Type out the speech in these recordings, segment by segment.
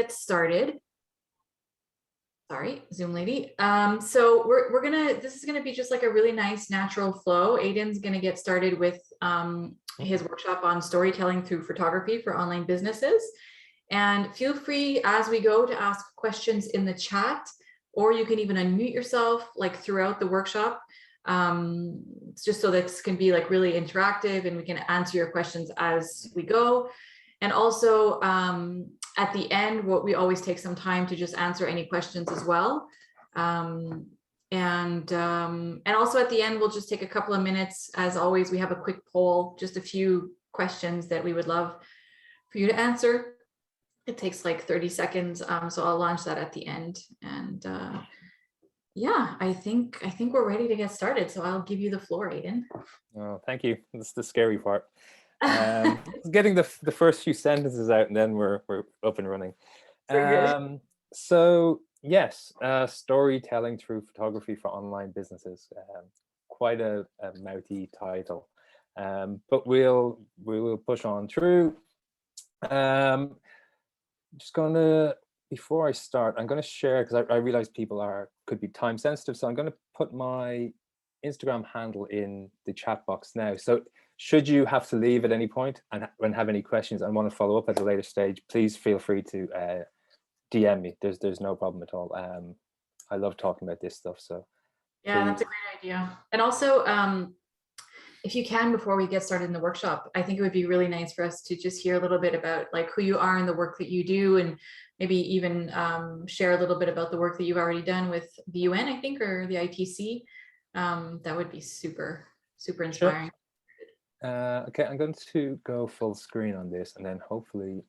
get started. Sorry, Zoom lady. So this is gonna be just like a really nice natural flow. Aidan's gonna get started with his workshop on storytelling through photography for online businesses. And feel free as we go to ask questions in the chat, or you can even unmute yourself like throughout the workshop. Just so this can be like really interactive and we can answer your questions as we go. And also at the end, what we always take some time to just answer any questions as well. And also at the end, we'll just take a couple of minutes. As always, we have a quick poll, just a few questions that we would love for you to answer. It takes like 30 seconds. So I'll launch that at the end. And yeah, I think we're ready to get started. So I'll give you the floor, Aidan. Oh, thank you. That's the scary part. Getting the first few sentences out, and then we're up and running. So yes, storytelling through photography for online businesses. Quite a mouthy title, but we'll push on through. Just gonna, before I start, I'm gonna share, because I realize people could be time sensitive, so I'm gonna put my Instagram handle in the chat box now. So should you have to leave at any point and have any questions and want to follow up at a later stage, please feel free to DM me. There's no problem at all. I love talking about this stuff. So yeah, that's a great idea. And also, if you can, before we get started in the workshop, I think it would be really nice for us to just hear a little bit about like who you are and the work that you do, and maybe even share a little bit about the work that you've already done with the UN, I think, or the ITC. That would be super inspiring. Sure. Okay, I'm going to go full screen on this, and then hopefully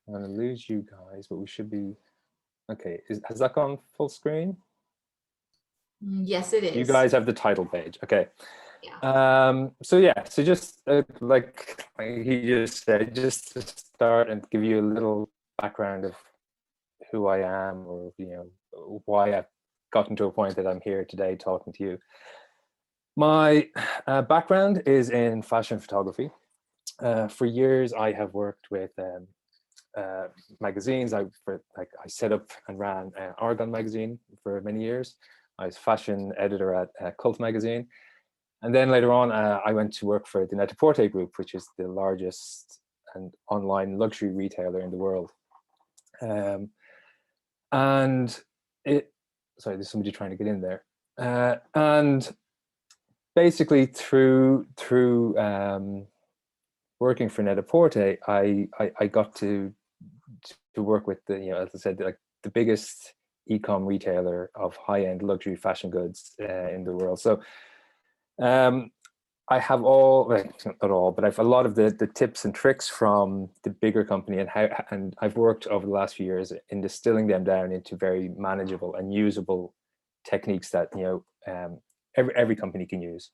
I'm going to lose you guys, but we should be okay. Has that gone full screen? Yes, it is. You guys have the title page. Okay. Yeah. So just like he just said, just to start and give you a little background of who I am, or why I've gotten to a point that I'm here today talking to you. My background is in fashion photography. For years, I have worked with magazines. I set up and ran Argon magazine for many years. I was fashion editor at Cult magazine. And then later on, I went to work for the Net-a-Porter Group, which is the largest and online luxury retailer in the world. Sorry, there's somebody trying to get in there. And basically through working for Net-a-Porter, I got to work with as I said, like the biggest e-com retailer of high-end luxury fashion goods in the world. So I have not all, but I have a lot of the tips and tricks from the bigger company, and I've worked over the last few years in distilling them down into very manageable and usable techniques that every company can use.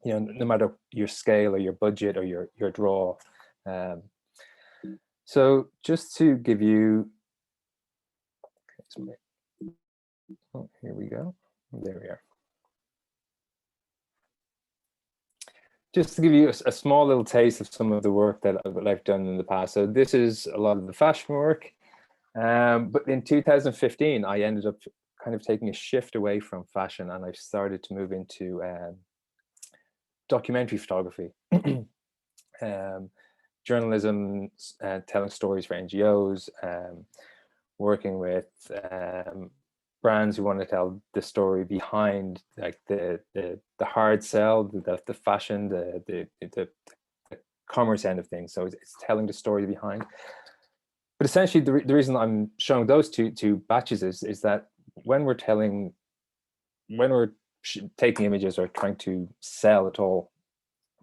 No matter your scale or your budget or your draw. So just to give you, here we go. There we are. Just to give you a small little taste of some of the work that I've done in the past. So this is a lot of the fashion work. But in 2015, I ended up kind of taking a shift away from fashion, and I started to move into documentary photography, journalism, telling stories for NGOs, working with brands who want to tell the story behind like the hard sell, the fashion, the commerce end of things. So it's telling the story behind. But essentially, the reason I'm showing those two batches is that when we're taking images or trying to sell at all,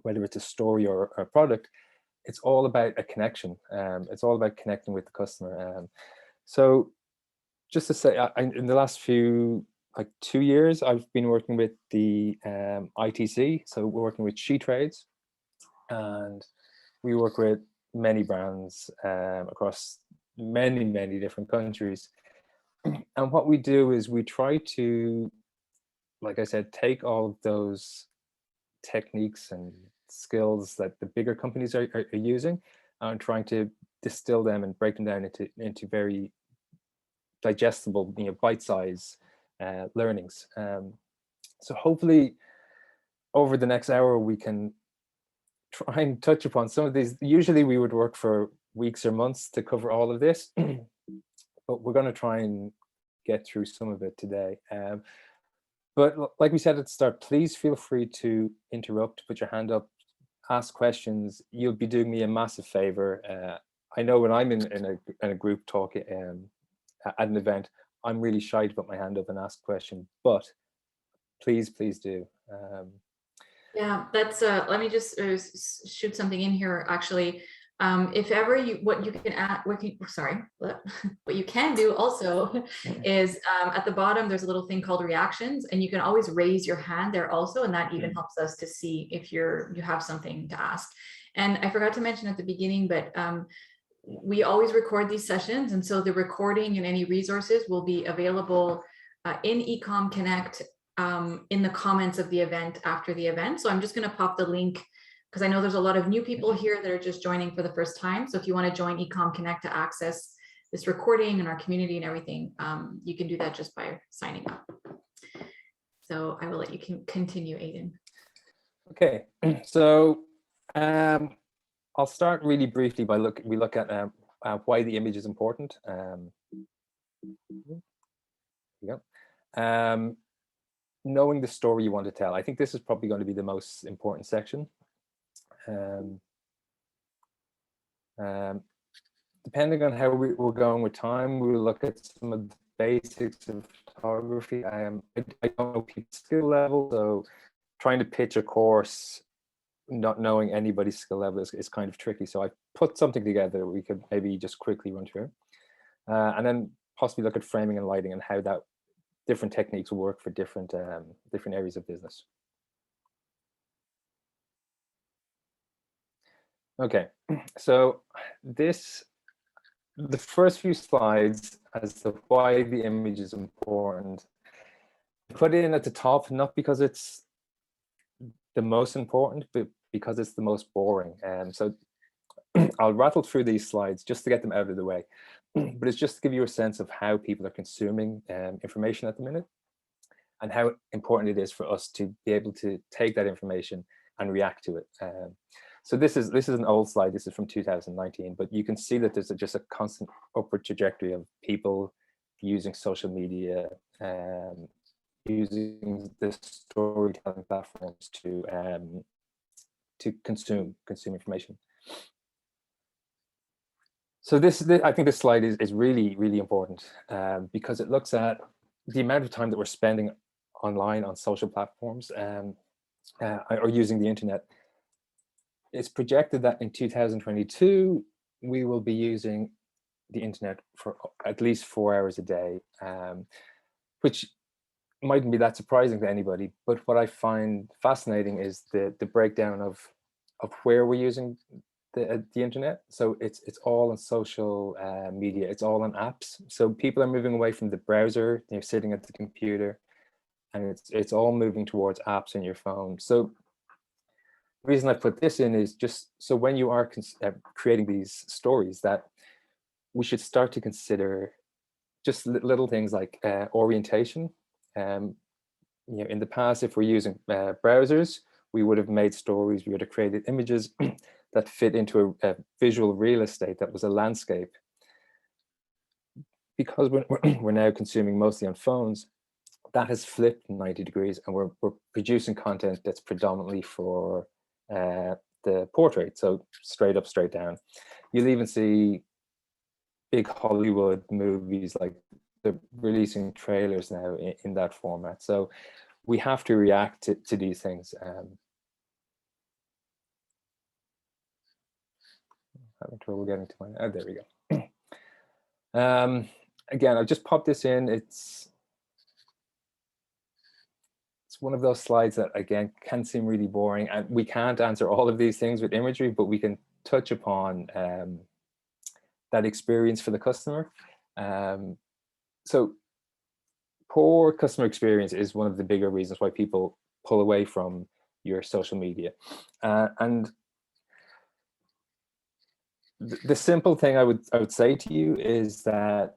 whether it's a story or a product, it's all about a connection. It's all about connecting with the customer. So just to say, in the last few, like 2 years, I've been working with the ITC. So we're working with SheTrades, and we work with many brands across many different countries. And what we do is we try to, like I said, take all of those techniques and skills that the bigger companies are using and trying to distill them and break them down into very digestible, bite-size learnings. So hopefully over the next hour we can try and touch upon some of these. Usually we would work for weeks or months to cover all of this, but we're going to try and get through some of it today. But like we said at the start, please feel free to interrupt, put your hand up, ask questions. You'll be doing me a massive favor. I know when I'm in a group talk at an event, I'm really shy to put my hand up and ask a question, but please do. Yeah, that's let me just shoot something in here actually. If ever what you can do also is at the bottom there's a little thing called reactions, and you can always raise your hand there also, and that even helps us to see if you have something to ask. And I forgot to mention at the beginning, but we always record these sessions, and so the recording and any resources will be available in Ecom Connect in the comments of the event after the event. So I'm just going to pop the link, because I know there's a lot of new people here that are just joining for the first time. So if you want to join Ecom Connect to access this recording and our community and everything, you can do that just by signing up. So I will let you continue, Aidan. Okay, so I'll start really briefly by we look at why the image is important. Knowing the story you want to tell. I think this is probably going to be the most important section. Depending on how we're going with time, we'll look at some of the basics of photography. I don't know people's skill level, so trying to pitch a course not knowing anybody's skill level is kind of tricky. So I put something together we could maybe just quickly run through, and then possibly look at framing and lighting and how that different techniques will work for different areas of business. Okay, so the first few slides as to why the image is important, put it in at the top, not because it's the most important, but because it's the most boring. And so I'll rattle through these slides just to get them out of the way. But it's just to give you a sense of how people are consuming information at the minute, and how important it is for us to be able to take that information and react to it. So this is an old slide. This is from 2019, but you can see that there's just a constant upward trajectory of people using social media, using the storytelling platforms to consume information. So I think this slide is really, really important because it looks at the amount of time that we're spending online on social platforms or using the internet. It's projected that in 2022, we will be using the internet for at least 4 hours a day, which mightn't be that surprising to anybody. But what I find fascinating is the breakdown of where we're using the internet. So it's all on social media. It's all on apps. So people are moving away from the browser, sitting at the computer, and it's all moving towards apps in your phone. So the reason I put this in is just so when you are creating these stories, that we should start to consider just little things like orientation. In the past, if we're using browsers, we would have made stories, we would have created images that fit into a visual real estate that was a landscape. Because we're now consuming mostly on phones, that has flipped 90 degrees, and we're producing content that's predominantly for the portrait, so straight up, straight down. You'll even see big Hollywood movies like they're releasing trailers now in that format. So we have to react to these things. Having trouble getting to my, oh, there we go. Again, I've just popped this in. It's one of those slides that, again, can seem really boring, and we can't answer all of these things with imagery, but we can touch upon that experience for the customer. So poor customer experience is one of the bigger reasons why people pull away from your social media. And the simple thing I would say to you is that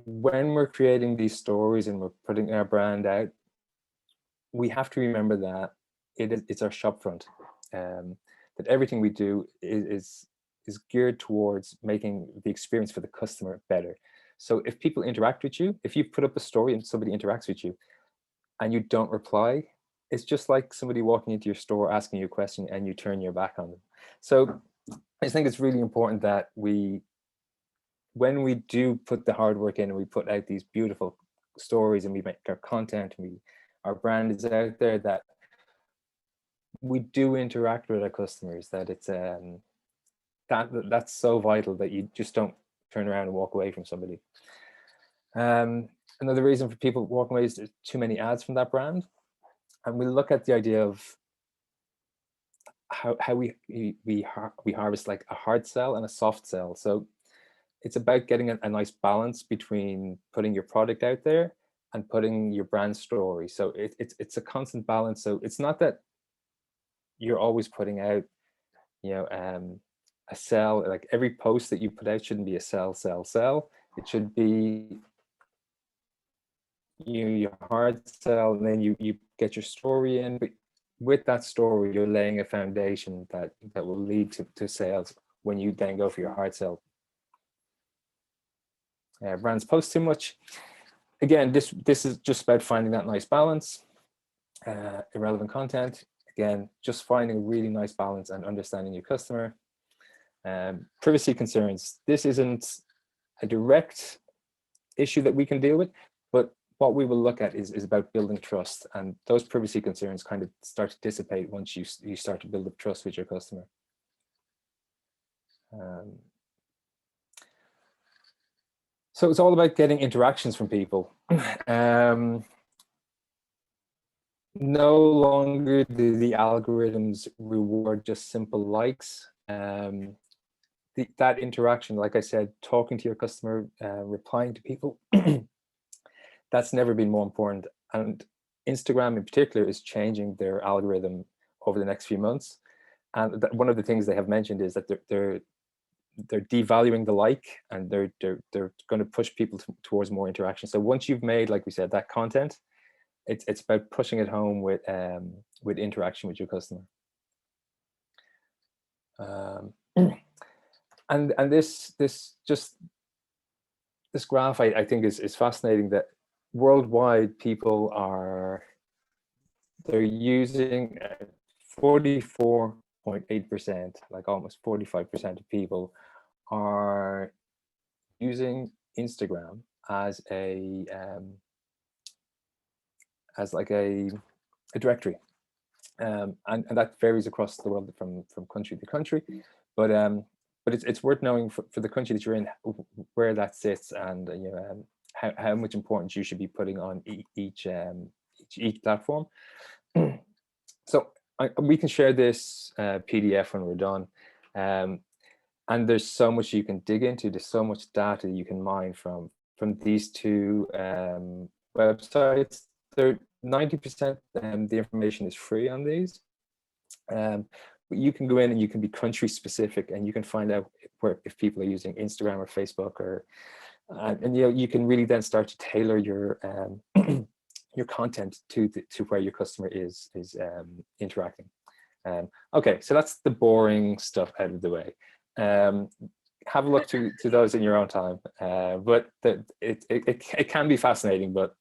when we're creating these stories and we're putting our brand out, we have to remember that it's our shop front. That everything we do is geared towards making the experience for the customer better. So if people interact with you, if you put up a story and somebody interacts with you and you don't reply, it's just like somebody walking into your store asking you a question and you turn your back on them. So I just think it's really important that when we do put the hard work in and we put out these beautiful stories and we make our content and our brand is out there, that we do interact with our customers, that it's that's so vital that you just don't turn around and walk away from somebody. Another reason for people walking away is there's too many ads from that brand. And we look at the idea of how we harvest like a hard sell and a soft sell. So it's about getting a nice balance between putting your product out there and putting your brand story. So it's a constant balance. So it's not that you're always putting out, a sell. Like every post that you put out shouldn't be a sell, sell, sell. It should be your hard sell, and then you get your story in. But with that story, you're laying a foundation that will lead to sales when you then go for your hard sell. Brands post too much. Again, this is just about finding that nice balance. Irrelevant content. Again, just finding a really nice balance and understanding your customer. Privacy concerns. This isn't a direct issue that we can deal with, but what we will look at is about building trust, and those privacy concerns kind of start to dissipate once you start to build up trust with your customer. So it's all about getting interactions from people. No longer do the algorithms reward just simple likes. That interaction, like I said, talking to your customer, replying to people, that's never been more important. And Instagram in particular is changing their algorithm over the next few months. And one of the things they have mentioned is that they're devaluing the like, and they're going to push people towards more interaction. So once you've made, like we said, that content, it's about pushing it home with interaction with your customer. And this graph I think is fascinating, that worldwide they're using 44.8%, like almost 45% of people are using Instagram as like a directory, and that varies across the world from country to country, but it's worth knowing for the country that you're in where that sits, and how much importance you should be putting on each platform. So we can share this PDF when we're done, and there's so much you can dig into. There's so much data you can mine from these two websites. They're 90% the information is free on these, but you can go in and you can be country specific, and you can find out if people are using Instagram or Facebook, or and you can really then start to tailor your your content to where your customer is interacting. Okay, so that's the boring stuff out of the way. Have a look to those in your own time, but it can be fascinating, but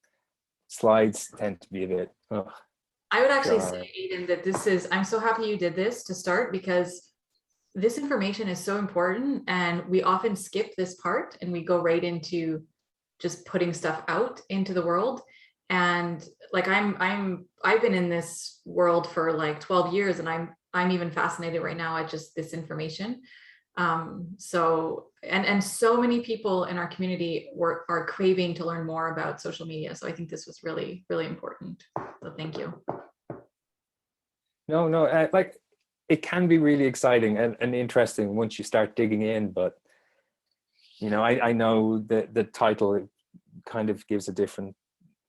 slides tend to be a bit I would actually say, Aidan, that I'm so happy you did this to start, because this information is so important, and we often skip this part and we go right into just putting stuff out into the world. And like I've been in this world for like 12 years, and I'm even fascinated right now at just this information. So so many people in our community are craving to learn more about social media. So I think this was really, really important. So thank you. No, like it can be really exciting and interesting once you start digging in, but I know that the title kind of gives a different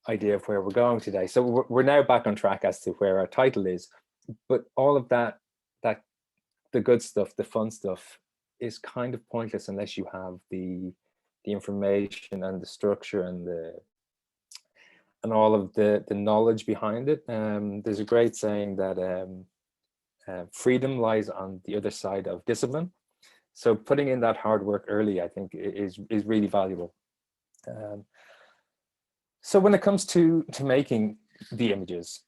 idea of where we're going today. So we're now back on track as to where our title is, but all of that the good stuff, the fun stuff, is kind of pointless unless you have the information and the structure and all of the knowledge behind it. There's a great saying that freedom lies on the other side of discipline. So putting in that hard work early, I think, is really valuable. So when it comes to making the images,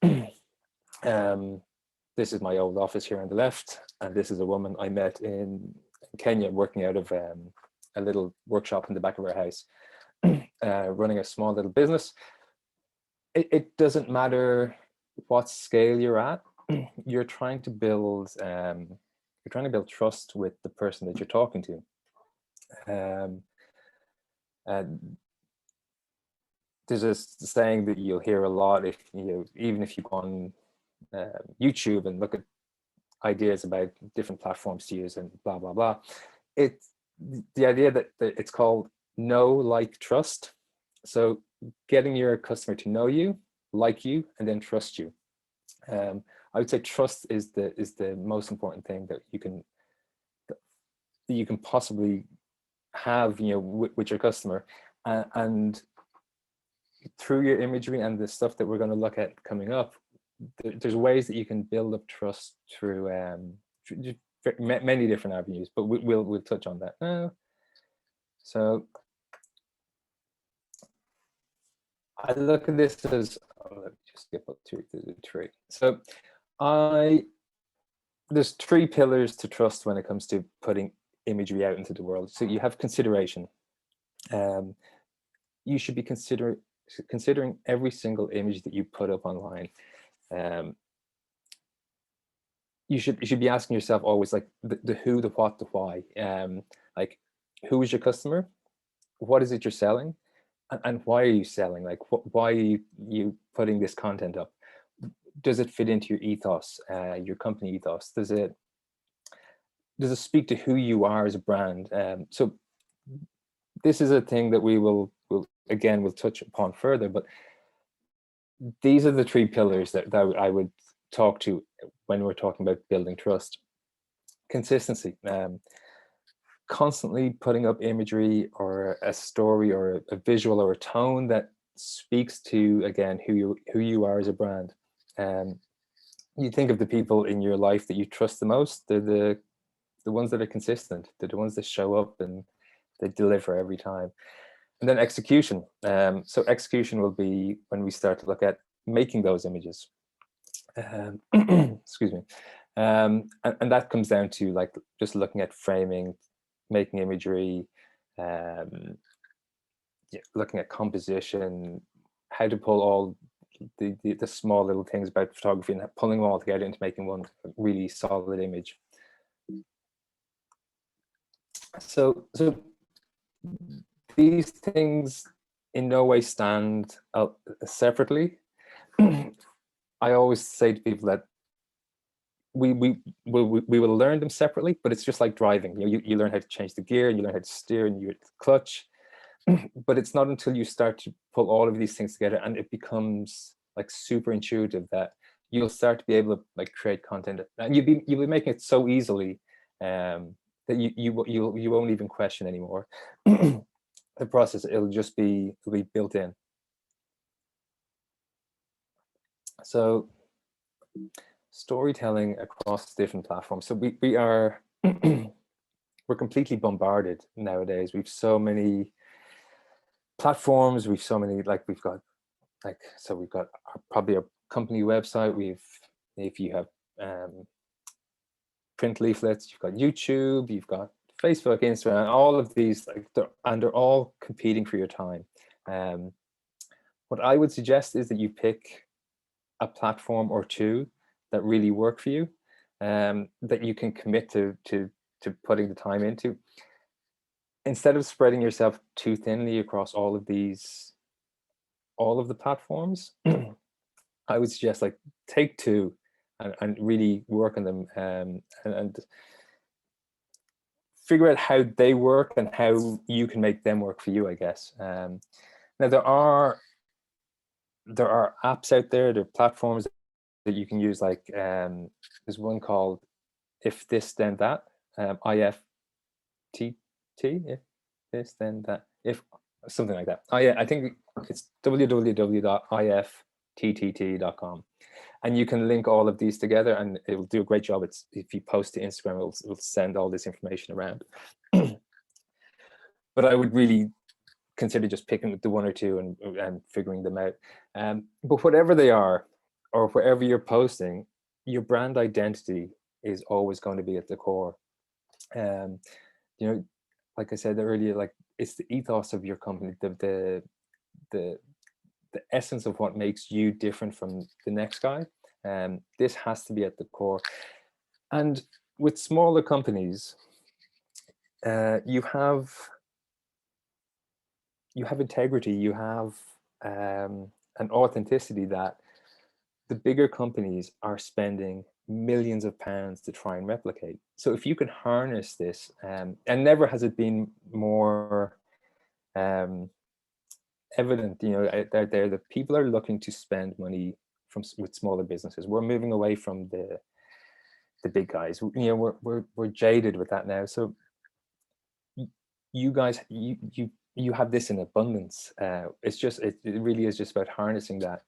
this is my old office here on the left, and this is a woman I met in Kenya working out of a little workshop in the back of her house, running a small little business. It doesn't matter what scale you're at. You're trying to build trust with the person that you're talking to. And there's a saying that you'll hear a lot, if even if you go on YouTube and look at ideas about different platforms to use and blah blah blah. It's the idea that it's called know, like, trust. So getting your customer to know you, like you, and then trust you. I would say trust is the most important thing that you can possibly have, with your customer, and through your imagery and the stuff that we're going to look at coming up, there's ways that you can build up trust through many different avenues, but we'll touch on that now. So I look at this as, let me just skip up to the tree. So there's 3 pillars to trust when it comes to putting imagery out into the world. So you have consideration. You should be considering every single image that you put up online. You should be asking yourself always, like, the who, the what, the why. Like, who is your customer? What is it you're selling? And why are you selling? Like, why are you putting this content up? Does it fit into your ethos, your company ethos? Does it speak to who you are as a brand? So this is a thing that we'll touch upon further, but these are the 3 pillars that I would talk to when we're talking about building trust. Consistency. Constantly putting up imagery or a story or a visual or a tone that speaks to, again, who you are as a brand. You think of the people in your life that you trust the most. They're the ones that are consistent. They're the ones that show up and they deliver every time. And then execution. So execution will be when we start to look at making those images. Excuse me. And that comes down to, like, just looking at framing, making imagery, looking at composition, how to pull all the small little things about photography and pulling them all together into making one really solid image. So these things in no way stand separately. I always say to people that we will learn them separately, but it's just like driving. You learn how to change the gear, you learn how to steer, and you clutch. But it's not until you start to pull all of these things together and it becomes, like, super intuitive that you'll start to be able to, like, create content, and you'll be making it so easily that you won't even question anymore. The process, it'll be built in. So storytelling across different platforms. So we're completely bombarded nowadays. We've so many platforms. We've got probably our company website. If you have print leaflets, you've got YouTube, you've got Facebook, Instagram, all of these, and they're all competing for your time. What I would suggest is that you pick a platform or 2 that really work for you, that you can commit to putting the time into, instead of spreading yourself too thinly across all of the platforms. I would suggest, like, take 2 and really work on them, and figure out how they work and how you can make them work for you, I guess. Now there are apps out there, there are platforms that you can use, like there's one called if this then that, IFTT, if this then that, if something like that. Oh yeah, I think it's www.ifttt.com. And you can link all of these together, and it will do a great job. It's, if you post to Instagram, it'll send all this information around. But I would really consider just picking the one or two and figuring them out. But whatever they are, or wherever you're posting, your brand identity is always going to be at the core. You know, like I said earlier, like it's the ethos of your company, the essence of what makes you different from the next guy. This has to be at the core. And with smaller companies, you have integrity, you have an authenticity that the bigger companies are spending millions of pounds to try and replicate. So if you can harness this, and never has it been more evident, you know, out there that people are looking to spend money with smaller businesses. We're moving away from the big guys. You know, we're jaded with that now. So you guys, you have this in abundance. It's just, it really is just about harnessing that.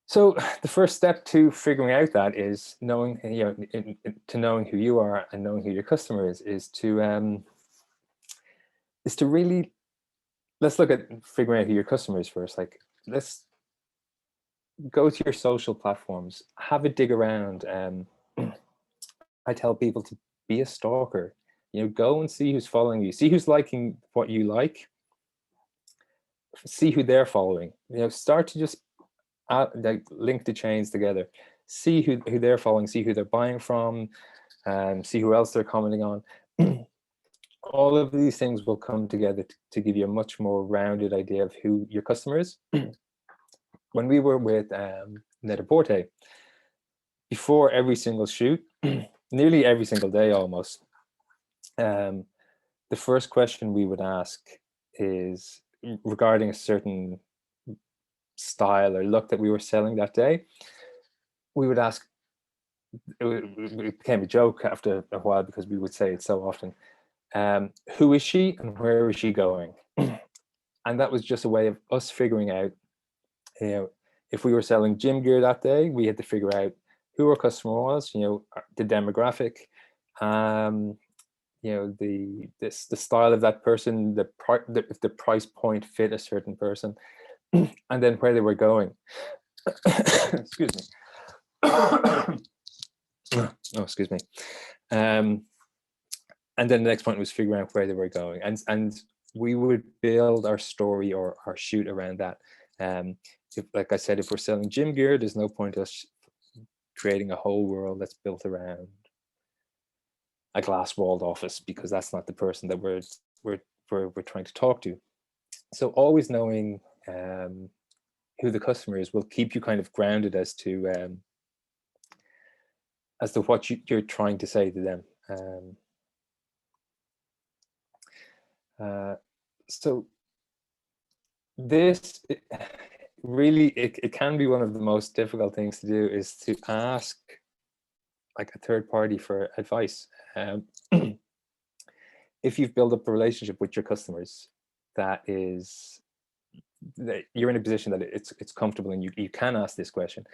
So the first step to figuring out that is knowing, you know, to knowing who you are and knowing who your customer is to really, let's look at figuring out who your customer is first. Like, let's go to your social platforms, have a dig around. I tell people to be a stalker. You know, go and see who's following you, see who's liking what you like, see who they're following. You know, start to just like link the chains together, see who they're following, see who they're buying from, see who else they're commenting on. All of these things will come together to give you a much more rounded idea of who your customer is. When we were with Net-a-Porter, before every single shoot, nearly every single day almost, the first question we would ask is regarding a certain style or look that we were selling that day. We would ask, it became a joke after a while because we would say it so often, who is she and where is she going? And that was just a way of us figuring out, you know, if we were selling gym gear that day, we had to figure out who our customer was, you know, the demographic, you know, the style of that person, if the price point fit a certain person, and then where they were going. Excuse me. Oh, excuse me. And then the next point was figuring out where they were going, and we would build our story or our shoot around that. If, like I said, if we're selling gym gear, there's no point us creating a whole world that's built around a glass-walled office, because that's not the person that we're trying to talk to. So always knowing who the customer is will keep you kind of grounded as to what you're trying to say to them. So this really, it can be one of the most difficult things to do, is to ask like a third party for advice. If you've built up a relationship with your customers that you're in a position that it's comfortable and you can ask this question,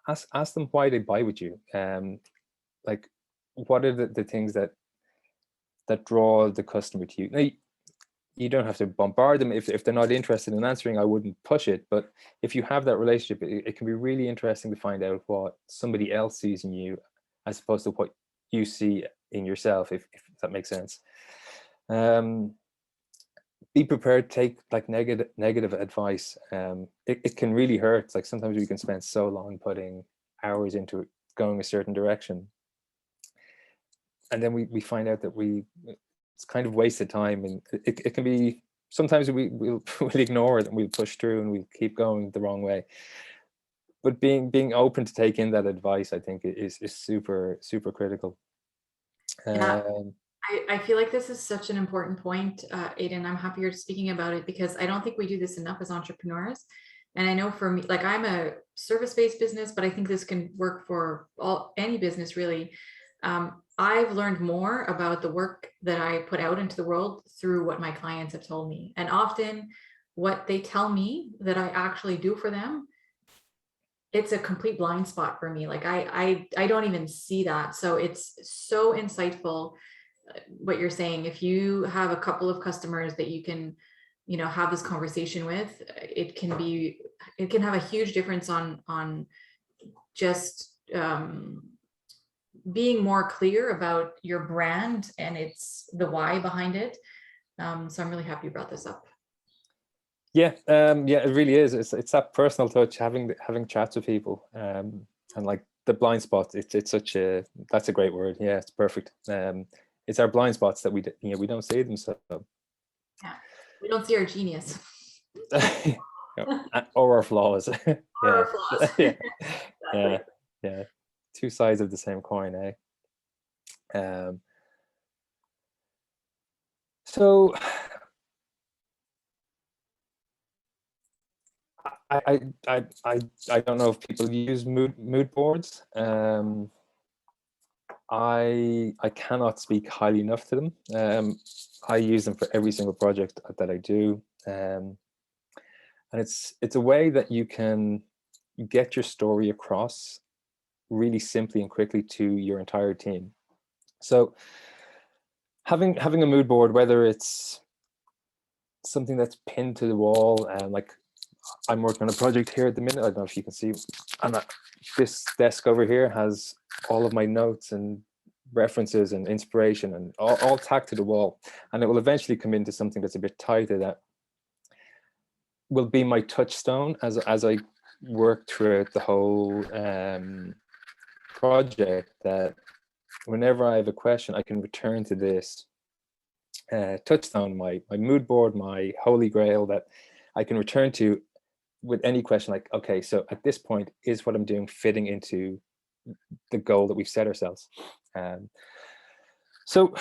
ask them why they buy with you. Like, what are the things that draw the customer to you? Now, you don't have to bombard them. If they're not interested in answering, I wouldn't push it. But if you have that relationship, it can be really interesting to find out what somebody else sees in you as opposed to what you see in yourself, if that makes sense. Be prepared to take like negative advice. It can really hurt. Like, sometimes we can spend so long putting hours into going a certain direction, and then we find out that it's kind of wasted time, and it can be, sometimes we'll ignore it and we'll push through and we'll keep going the wrong way. But being open to take in that advice, I think, is super critical. Yeah, I feel like this is such an important point, Aidan. I'm happy you're speaking about it, because I don't think we do this enough as entrepreneurs. And I know for me, like I'm a service-based business, but I think this can work for any business really. I've learned more about the work that I put out into the world through what my clients have told me. And often what they tell me that I actually do for them, it's a complete blind spot for me. Like I don't even see that. So it's so insightful what you're saying. If you have a couple of customers that you can, have this conversation with, it can have a huge difference on just being more clear about your brand and it's the why behind it. So I'm really happy you brought this up. Yeah, yeah, it really is. It's that personal touch, having chats with people, and like the blind spots. It's such a that's a great word. Yeah, it's perfect. It's our blind spots that we don't see them. So Yeah, we don't see our genius. or our flaws. Or Yeah, our flaws. yeah, yeah, Exactly. yeah. Two sides of the same coin, eh? So I don't know if people use mood boards. I cannot speak highly enough to them. I use them for every single project that I do, and it's a way that you can get your story across really simply and quickly to your entire team. So having a mood board, whether it's something that's pinned to the wall, and like I'm working on a project here at the minute. I don't know if you can see, and this desk over here has all of my notes and references and inspiration and all tacked to the wall, and it will eventually come into something that's a bit tighter that will be my touchstone as I work throughout the whole project. That whenever I have a question, I can return to this touchstone, my mood board, my holy grail that I can return to with any question. Like, okay, so at this point, is what I'm doing fitting into the goal that we've set ourselves? So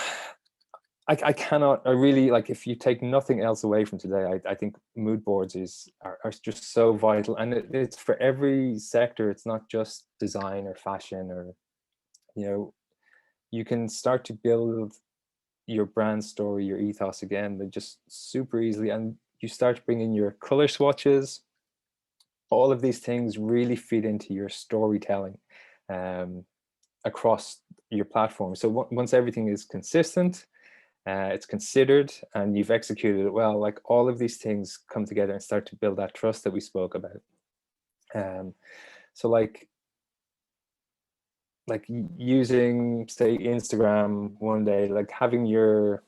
I cannot, I really, like, if you take nothing else away from today, I think mood boards are just so vital, and it's for every sector. It's not just design or fashion, or you can start to build your brand story, your ethos again, but just super easily. And you start bringing your color swatches. All of these things really feed into your storytelling across your platform. So once everything is consistent, it's considered, and you've executed it well, like all of these things come together and start to build that trust that we spoke about. So like using, say, Instagram one day, like having your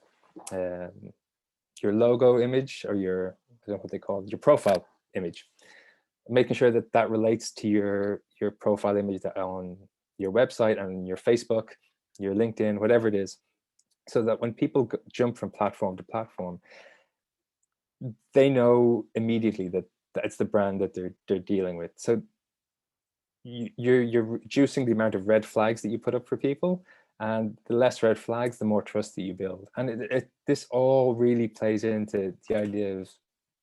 logo image, or I don't know what they call it, your profile image, making sure that that relates to your profile image on your website and your Facebook, your LinkedIn, whatever it is, so that when people jump from platform to platform, they know immediately that that's the brand that they're dealing with. So you're reducing the amount of red flags that you put up for people, and the less red flags, the more trust that you build. And this all really plays into the idea of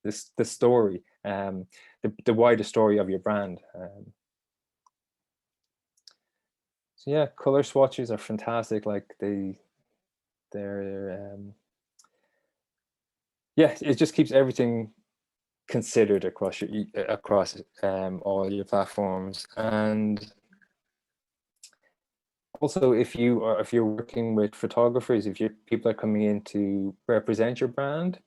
the story, the wider story of your brand. So yeah, color swatches are fantastic. Like they're yeah, it just keeps everything considered across all your platforms. And also, if you're working with photographers, if people are coming in to represent your brand,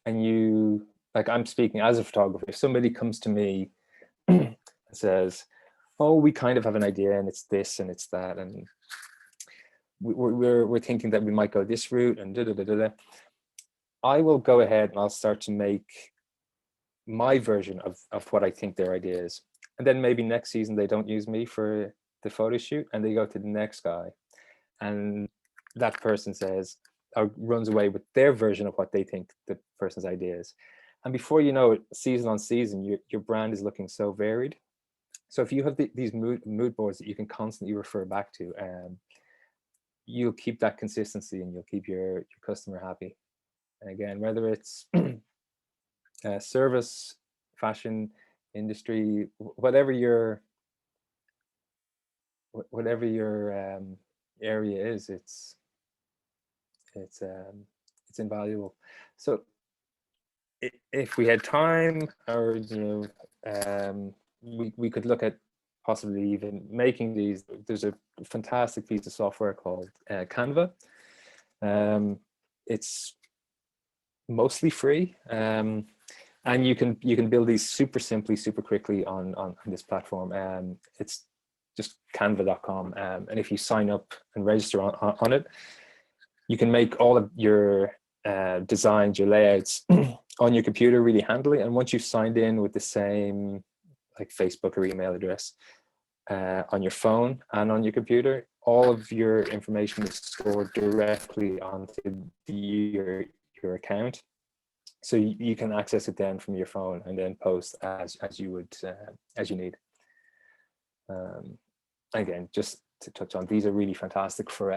and like, I'm speaking as a photographer, if somebody comes to me and says, oh, we kind of have an idea, and it's this and it's that, and we're thinking that we might go this route, and da da da da, I will go ahead and I'll start to make my version of what I think their idea is. And then maybe next season they don't use me for the photo shoot, and they go to the next guy, and that person says, or runs away with their version of what they think the person's idea is. And before you know it, season on season, your brand is looking so varied. So if you have these mood boards that you can constantly refer back to, you'll keep that consistency, and you'll keep your customer happy. And again, whether it's service, fashion, industry, whatever your area is, it's invaluable. So if we had time, or we could look at possibly even making these. There's a fantastic piece of software called Canva. It's mostly free, and you can build these super simply, super quickly on this platform. It's just canva.com, and if you sign up and register on it, you can make all of your designs, your layouts on your computer really handily. And once you've signed in with the same like Facebook or email address on your phone and on your computer, all of your information is stored directly onto your account. So you can access it then from your phone and then post as you would as you need. Again, just to touch on, these are really fantastic for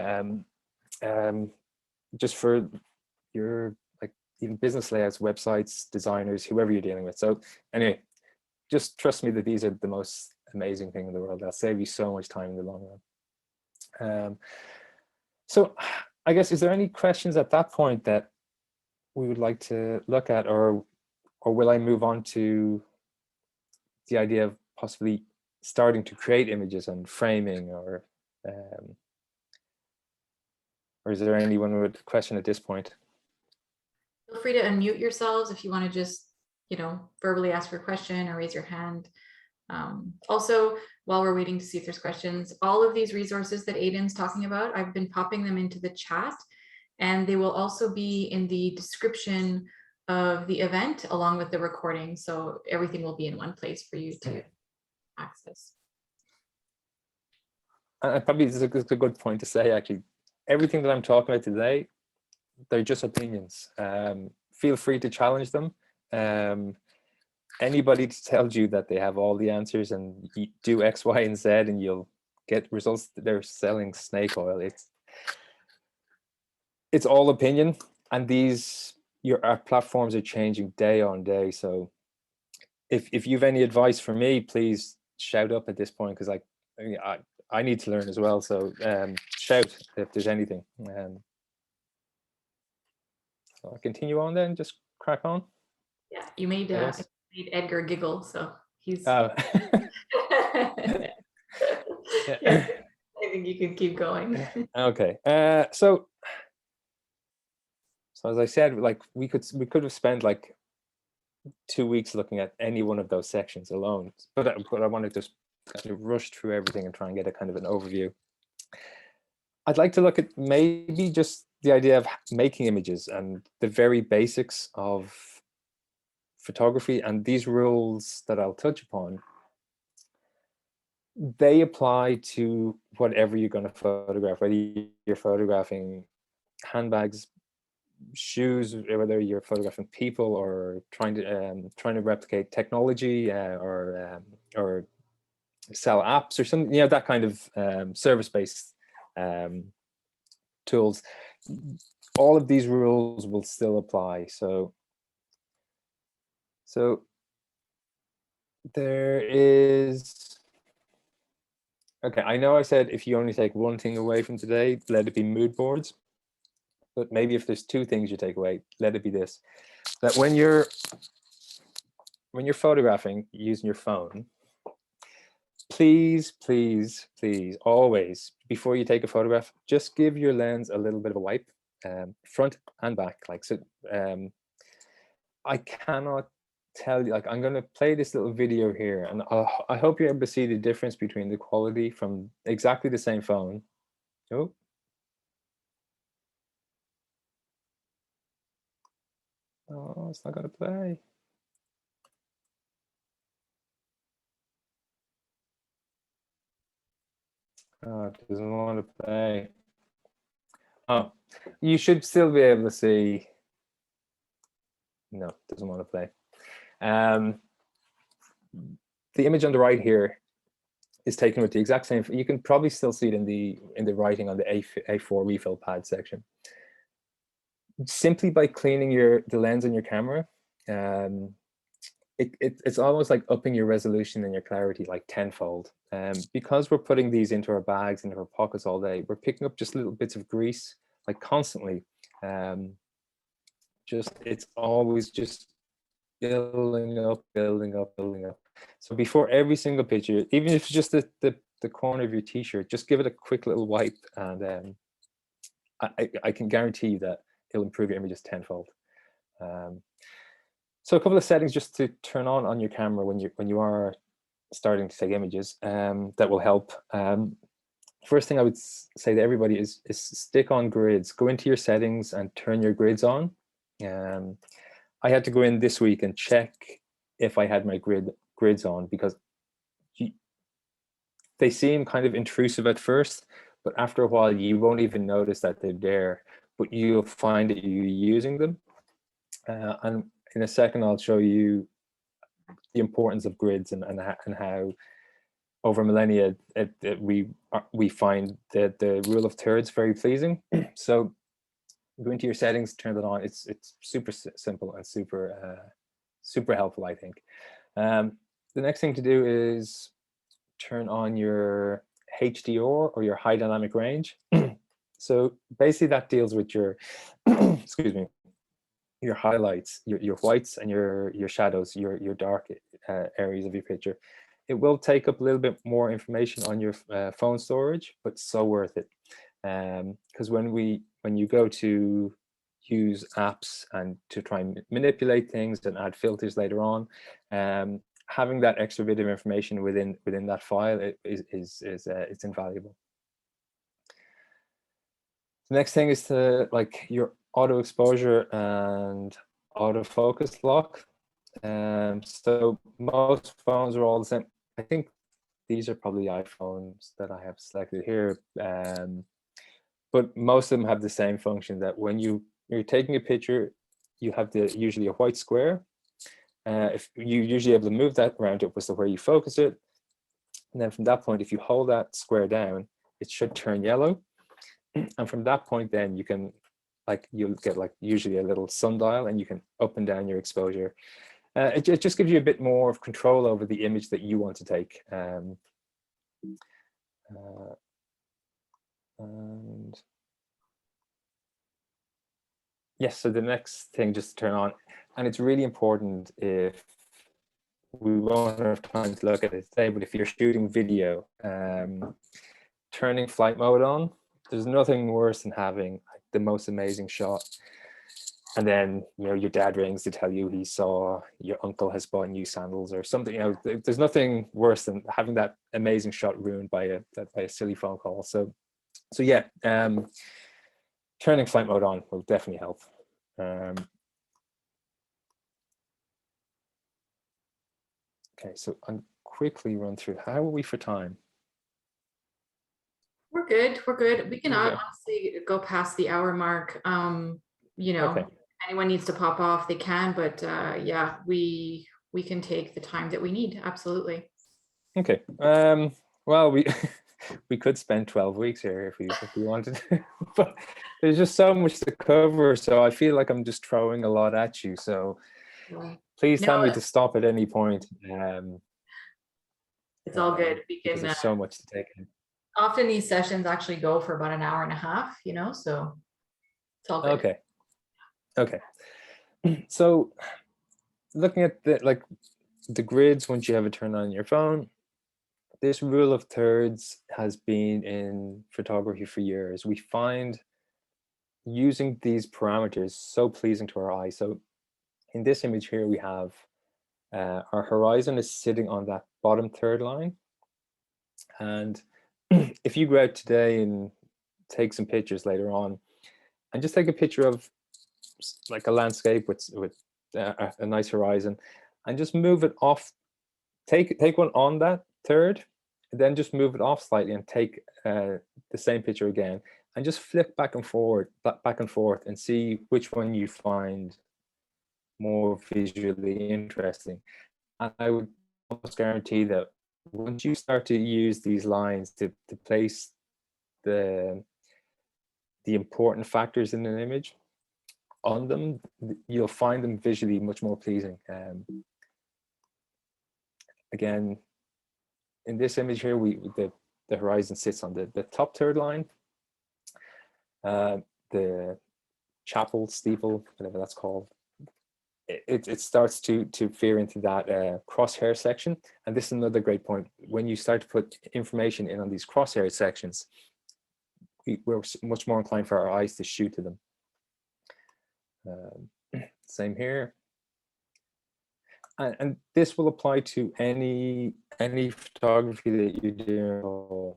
just for your like even business layouts, websites, designers, whoever you're dealing with. So anyway, just trust me that these are the most amazing thing in the world. They'll save you so much time in the long run. So I guess, is there any questions at that point that we would like to look at, or will I move on to the idea of possibly starting to create images and framing, or is there anyone with a question at this point? Feel free to unmute yourselves if you want to just, verbally ask your question or raise your hand. Also, while we're waiting to see if there's questions, all of these resources that Aidan's talking about, I've been popping them into the chat, and they will also be in the description of the event along with the recording. So everything will be in one place for you to access. Probably this is a good point to say, actually, everything that I'm talking about today, they're just opinions. Feel free to challenge them. Anybody tells you that they have all the answers and you do X, Y, and Z and you'll get results, they're selling snake oil. It's all opinion, and our platforms are changing day on day. So if you've any advice for me, please shout up at this point, because I need to learn as well. So shout if there's anything. So I'll continue on then, just crack on. Yeah, you made Edgar giggle, so he's. Oh. Yeah, I think you can keep going. Okay. So as I said, like we could have spent like 2 weeks looking at any one of those sections alone, but I want to just kind of rush through everything and try and get a kind of an overview. I'd like to look at maybe just the idea of making images and the very basics of photography, and these rules that I'll touch upon, they apply to whatever you're going to photograph, whether you're photographing handbags, shoes, whether you're photographing people or trying to replicate technology, or sell apps or something, that kind of service-based tools. All of these rules will still apply. So there is, okay, I know I said if you only take one thing away from today, let it be mood boards. But maybe if there's two things you take away, let it be this: that when you're photographing using your phone, please, please, please, always, before you take a photograph, just give your lens a little bit of a wipe, front and back. Like, so, I cannot tell you, like, I'm going to play this little video here, and I hope you're able to see the difference between the quality from exactly the same phone. Oh. Oh, it's not going to play. Oh, it doesn't want to play. Oh, you should still be able to see. No, it doesn't want to play. The image on the right here is taken with the exact same. You can probably still see it in the writing on the A4 refill pad section. Simply by cleaning the lens on your camera, it's almost like upping your resolution and your clarity like tenfold. Because we're putting these into our bags, into our pockets all day, we're picking up just little bits of grease like constantly. It's always just building up, building up, building up. So before every single picture, even if it's just the corner of your t-shirt, just give it a quick little wipe, and I can guarantee you that it'll improve your images tenfold. So a couple of settings just to turn on your camera when you are starting to take images, that will help. First thing I would say to everybody is stick on grids. Go into your settings and turn your grids on. I had to go in this week and check if I had my grids on, because they seem kind of intrusive at first, but after a while you won't even notice that they're there, but you'll find that you're using them. And in a second, I'll show you the importance of grids and how over millennia we find that the rule of thirds very pleasing. So go into your settings, turn it on. It's super simple and super helpful, I think. The next thing to do is turn on your HDR, or your high dynamic range. So basically that deals with your excuse me, your highlights, your whites and your shadows, your dark areas of your picture. It will take up a little bit more information on your phone storage, but so worth it. Because when you go to use apps and to try and manipulate things and add filters later on, having that extra bit of information within that file is it's invaluable. The next thing is to like your auto exposure and autofocus lock. So most phones are all the same. I think these are probably iPhones that I have selected here, but most of them have the same function, that when you're taking a picture, you have usually a white square. If you usually able to move that around upwards to where you focus it, and then from that point, if you hold that square down, it should turn yellow. And from that point, then you can, like, you'll get like usually a little sundial, and you can up and down your exposure. It just gives you a bit more of control over the image that you want to take. And yes, so the next thing just to turn on, and it's really important, if we won't have time to look at it today, but if you're shooting video, turning flight mode on. There's nothing worse than having the most amazing shot, and then your dad rings to tell you he saw your uncle has bought new sandals or something. There's nothing worse than having that amazing shot ruined by a silly phone call. So yeah, turning flight mode on will definitely help. Okay, so I'll quickly run through. How are we for time? We're good. We're good. We can honestly go past the hour mark. Okay. Anyone needs to pop off, they can, but yeah, we can take the time that we need. Absolutely. Okay. Well, we we could spend 12 weeks here if we wanted to, but there's just so much to cover. So I feel like I'm just throwing a lot at you. So please tell me to stop at any point. It's all good. We because can. There's so much to take in. Often these sessions actually go for about an hour and a half, so it's all good. Okay. So looking at the grids, once you have it turned on your phone, this rule of thirds has been in photography for years. We find using these parameters so pleasing to our eye. So in this image here, we have our horizon is sitting on that bottom third line. And if you go out today and take some pictures later on, and just take a picture of like a landscape with a nice horizon, and just move it off, take one on that third, and then just move it off slightly and take the same picture again, and just flick back and forth, and see which one you find more visually interesting. And I would almost guarantee that once you start to use these lines to place the important factors in an image on them, you'll find them visually much more pleasing. again, in this image here, the horizon sits on the top third line. The chapel, steeple, whatever that's called, it starts to veer into that crosshair section. And this is another great point. When you start to put information in on these crosshair sections, we're much more inclined for our eyes to shoot to them. Same here. And this will apply to any photography that you do.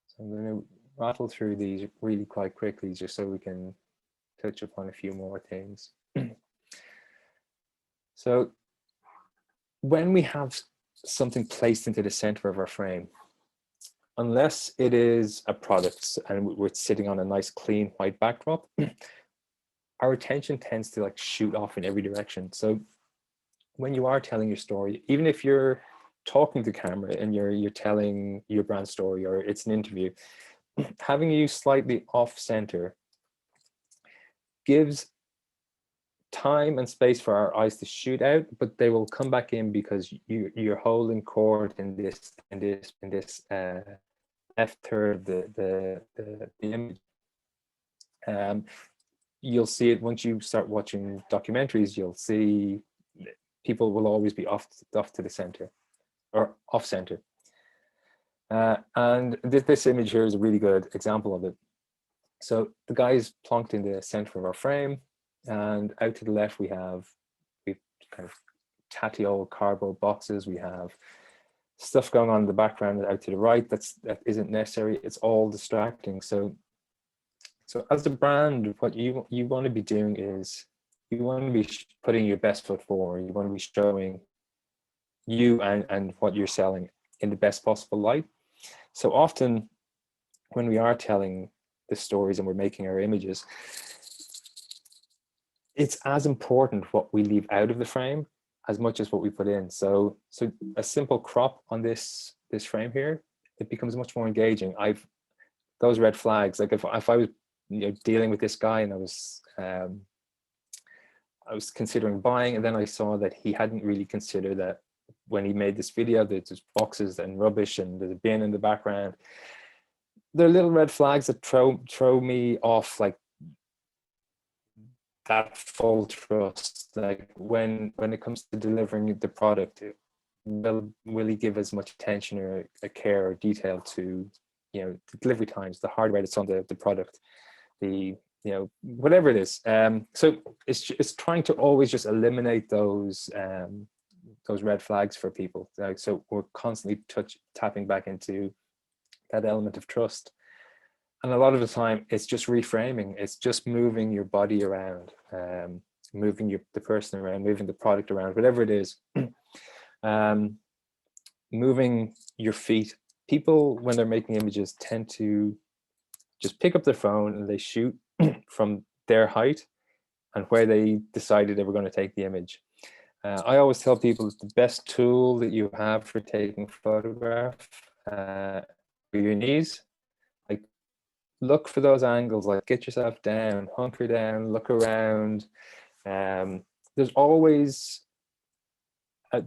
So I'm going to rattle through these really quite quickly just so we can touch upon a few more things. So when we have something placed into the center of our frame, unless it is a product and we're sitting on a nice clean white backdrop, our attention tends to like shoot off in every direction. So when you are telling your story, even if you're talking to camera and you're telling your brand story or it's an interview, having you slightly off center gives time and space for our eyes to shoot out, but they will come back in because you're holding court in this left third of the image. You'll see it once you start watching documentaries. You'll see people will always be off to the center or off center. And this image here is a really good example of it. So the guy is plonked in the center of our frame, and out to the left we've kind of tatty old cardboard boxes. We have stuff going on in the background. Out to the right that isn't necessary. It's all distracting. So as a brand, what you want to be doing is you want to be putting your best foot forward. You want to be showing you and what you're selling in the best possible light. So often when we are telling the stories and we're making our images, it's as important what we leave out of the frame as much as what we put in. So a simple crop on this frame here, it becomes much more engaging. Those red flags, like if I was dealing with this guy and I was considering buying, and then I saw that he hadn't really considered that when he made this video, there's boxes and rubbish and there's a bin in the background. They're little red flags that throw me off, like that full trust. Like when it comes to delivering the product, will he give as much attention or a care or detail to the delivery times, the hardware that's on the product, whatever it is. So it's trying to always just eliminate those red flags for people. So we're constantly tapping back into that element of trust. And a lot of the time it's just reframing. It's just moving your body around, moving the person around, moving the product around, whatever it is. Moving your feet. People, when they're making images, tend to just pick up their phone and they shoot from their height and where they decided they were going to take the image. I always tell people the best tool that you have for taking photographs are your knees. Like, look for those angles, like get yourself down, hunker down, look around. There's always a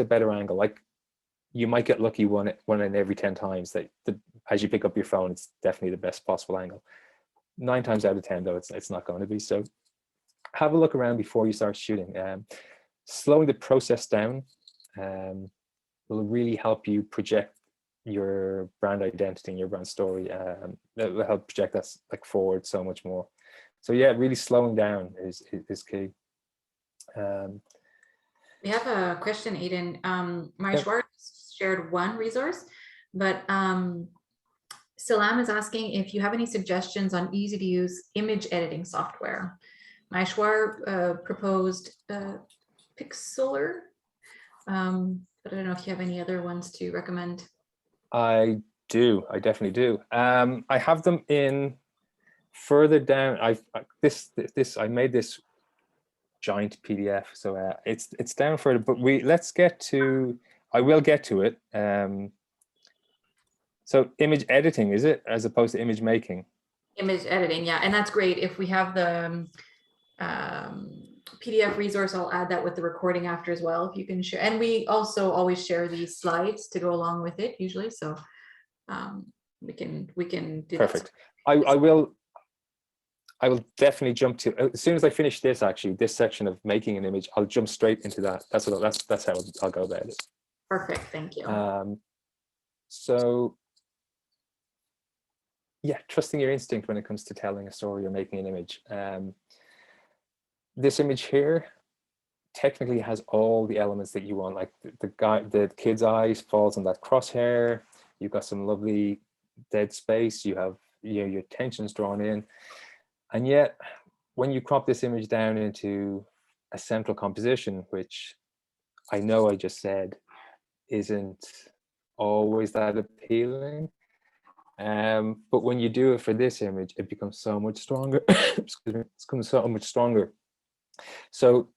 better angle. Like, you might get lucky one in every 10 times that as you pick up your phone, it's definitely the best possible angle. 9 times out of 10 though, it's not going to be. So have a look around before you start shooting. Slowing the process down will really help you project your brand identity and your brand story. That will help project that like forward so much more. So yeah, really slowing down is key. We have a question, Aidan. Maheshwar shared one resource, but Salam is asking if you have any suggestions on easy to use image editing software. Maheshwar proposed Pixlr, but I don't know if you have any other ones to recommend. I do. I definitely do. I have them in further down. I made this giant PDF, so it's down further. But I will get to it. So image editing, is it, as opposed to image making? Image editing, yeah, and that's great if we have the PDF resource. I'll add that with the recording after as well, if you can share. And we also always share these slides to go along with it usually. So we can do that. Perfect. I will definitely jump to, as soon as I finish this, actually, this section of making an image, I'll jump straight into that. That's how I'll go about it. Perfect, thank you. So yeah, trusting your instinct when it comes to telling a story or making an image. This image here technically has all the elements that you want, like the kid's eyes falls on that crosshair. You've got some lovely dead space. You have, you know, your tension's drawn in. And yet, when you crop this image down into a central composition, which I know I just said isn't always that appealing, but when you do it for this image, it becomes so much stronger. Excuse me, it becomes so much stronger. So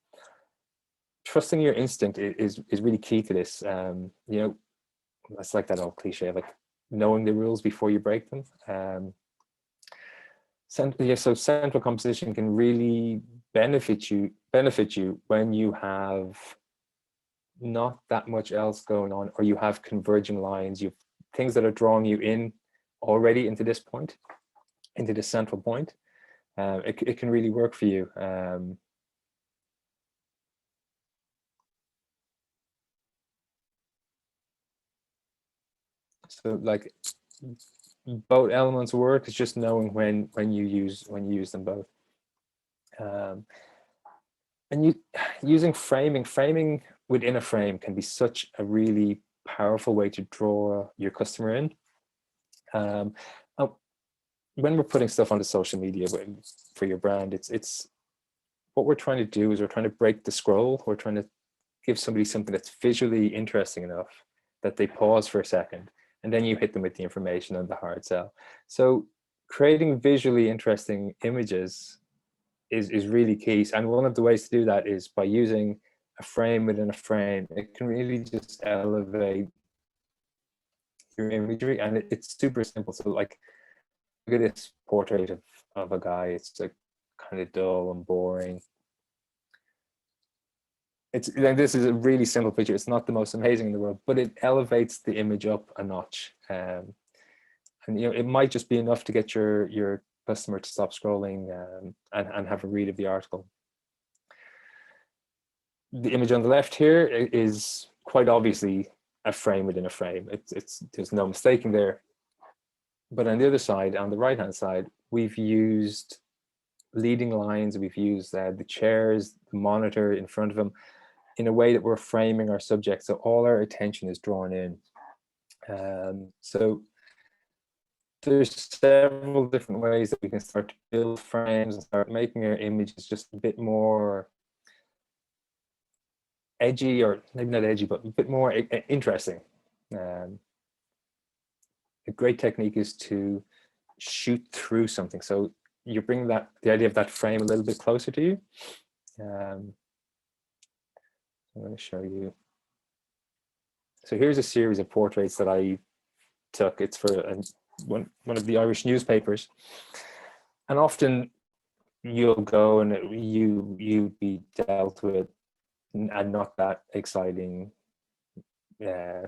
trusting your instinct is really key to this. You know, that's like that old cliche of like knowing the rules before you break them. So central composition can really benefit you when you have not that much else going on, or you have converging lines, you've things that are drawing you in already into this point, into the central point. It can really work for you. So like both elements work. It's just knowing when you use them both. And using framing within a frame can be such a really powerful way to draw your customer in. When we're putting stuff onto social media for your brand, it's what we're trying to do is we're trying to break the scroll. We're trying to give somebody something that's visually interesting enough that they pause for a second, and then you hit them with the information and the hard sell. So creating visually interesting images is really key. And one of the ways to do that is by using a frame within a frame. It can really just elevate your imagery, and it's super simple. So like, look at this portrait of a guy. It's like kind of dull and boring. It's like, this is a really simple picture. It's not the most amazing in the world, but it elevates the image up a notch. And you know, it might just be enough to get your customer to stop scrolling and have a read of the article. The image on the left here is quite obviously a frame within a frame. There's no mistaking there. But on the other side, on the right hand side, we've used leading lines. We've used the chairs, the monitor in front of them, in a way that we're framing our subject, so all our attention is drawn in. So there's several different ways that we can start to build frames and start making our images just a bit more edgy, or maybe not edgy, but a bit more interesting. A great technique is to shoot through something. So you bring the idea of that frame a little bit closer to you. I'm going to show you. So here's a series of portraits that I took. It's for one of the Irish newspapers, and often you'll go and you be dealt with and not that exciting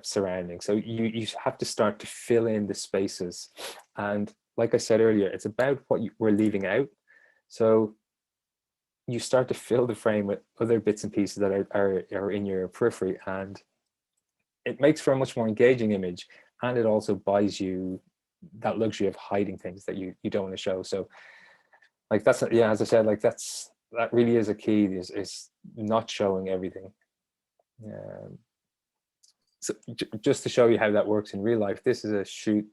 surrounding. So you have to start to fill in the spaces, and like I said earlier, it's about what we're leaving out. So you start to fill the frame with other bits and pieces that are in your periphery, and it makes for a much more engaging image, and it also buys you that luxury of hiding things that you don't want to show. So like that's, yeah, as I said, like that really is a key, is not showing everything. So just to show you how that works in real life, this is a shoot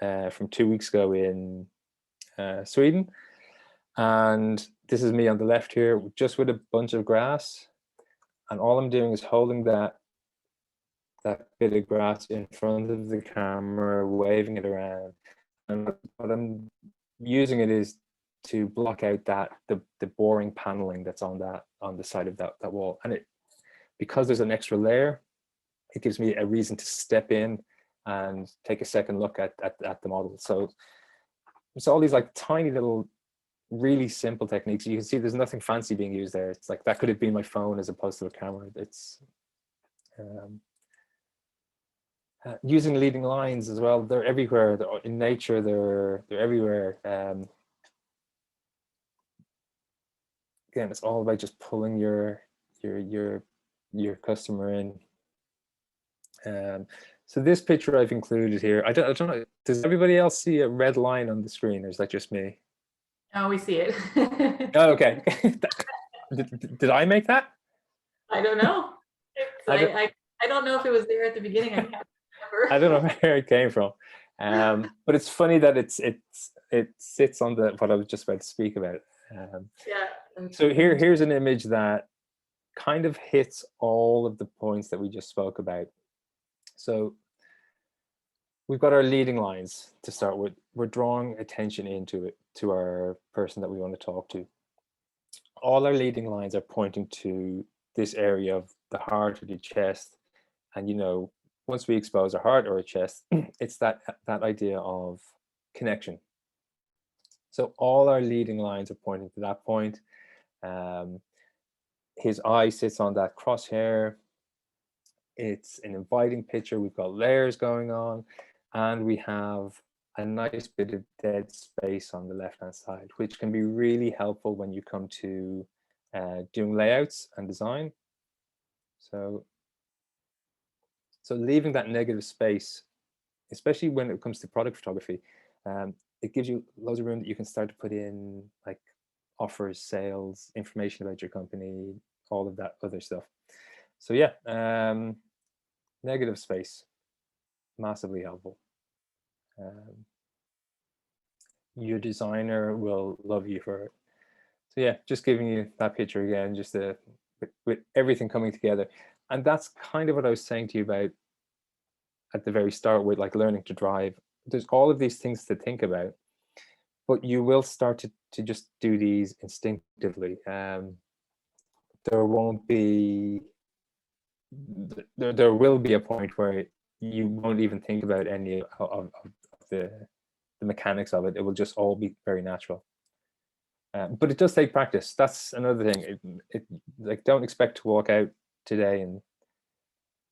from 2 weeks ago in Sweden, and this is me on the left here just with a bunch of grass, and all I'm doing is holding that bit of grass in front of the camera, waving it around, and what I'm using it is to block out the boring paneling that's on the side of that wall. And it, because there's an extra layer, it gives me a reason to step in and take a second look at the model. So it's all these like tiny little really simple techniques. You can see there's nothing fancy being used there. It's like that could have been my phone as opposed to a camera. It's using leading lines as well. They're everywhere. They're in nature. They're everywhere. Again, it's all about just pulling your customer in. So this picture I've included here. I don't know. Does everybody else see a red line on the screen, or is that just me? Oh, we see it. Oh, okay. Did I make that? I don't know. I don't know if it was there at the beginning. I can't remember. I don't know where it came from, but it's funny that it sits on what I was just about to speak about. Yeah. So here's an image that kind of hits all of the points that we just spoke about. So we've got our leading lines to start with. We're drawing attention into it, to our person that we want to talk to. All our leading lines are pointing to this area of the heart or the chest. And, you know, once we expose a heart or a chest, it's that idea of connection. So all our leading lines are pointing to that point. His eye sits on that crosshair. It's an inviting picture. We've got layers going on, and we have a nice bit of dead space on the left-hand side, which can be really helpful when you come to doing layouts and design. So leaving that negative space, especially when it comes to product photography, it gives you loads of room that you can start to put in like offers, sales, information about your company, all of that other stuff. So yeah, negative space, massively helpful. Your designer will love you for it. So yeah, just giving you that picture again, just with everything coming together. And that's kind of what I was saying to you about at the very start with like learning to drive. There's all of these things to think about, but you will start to just do these instinctively. There won't be, there will be a point where you won't even think about any of the mechanics of it. It will just all be very natural. But it does take practice. That's another thing. It like, don't expect to walk out today and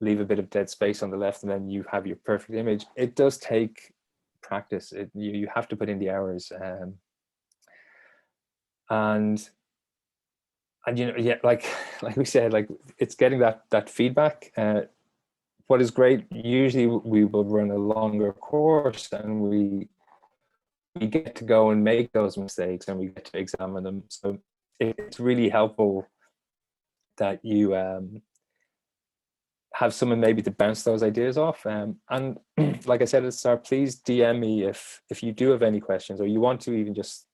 leave a bit of dead space on the left and then you have your perfect image. It does take practice. You have to put in the hours. And you know, yeah, like we said, like it's getting that feedback. What is great, usually we will run a longer course and we get to go and make those mistakes and we get to examine them. So it's really helpful that you have someone maybe to bounce those ideas off. And like I said at the start, please DM me if you do have any questions, or you want to even just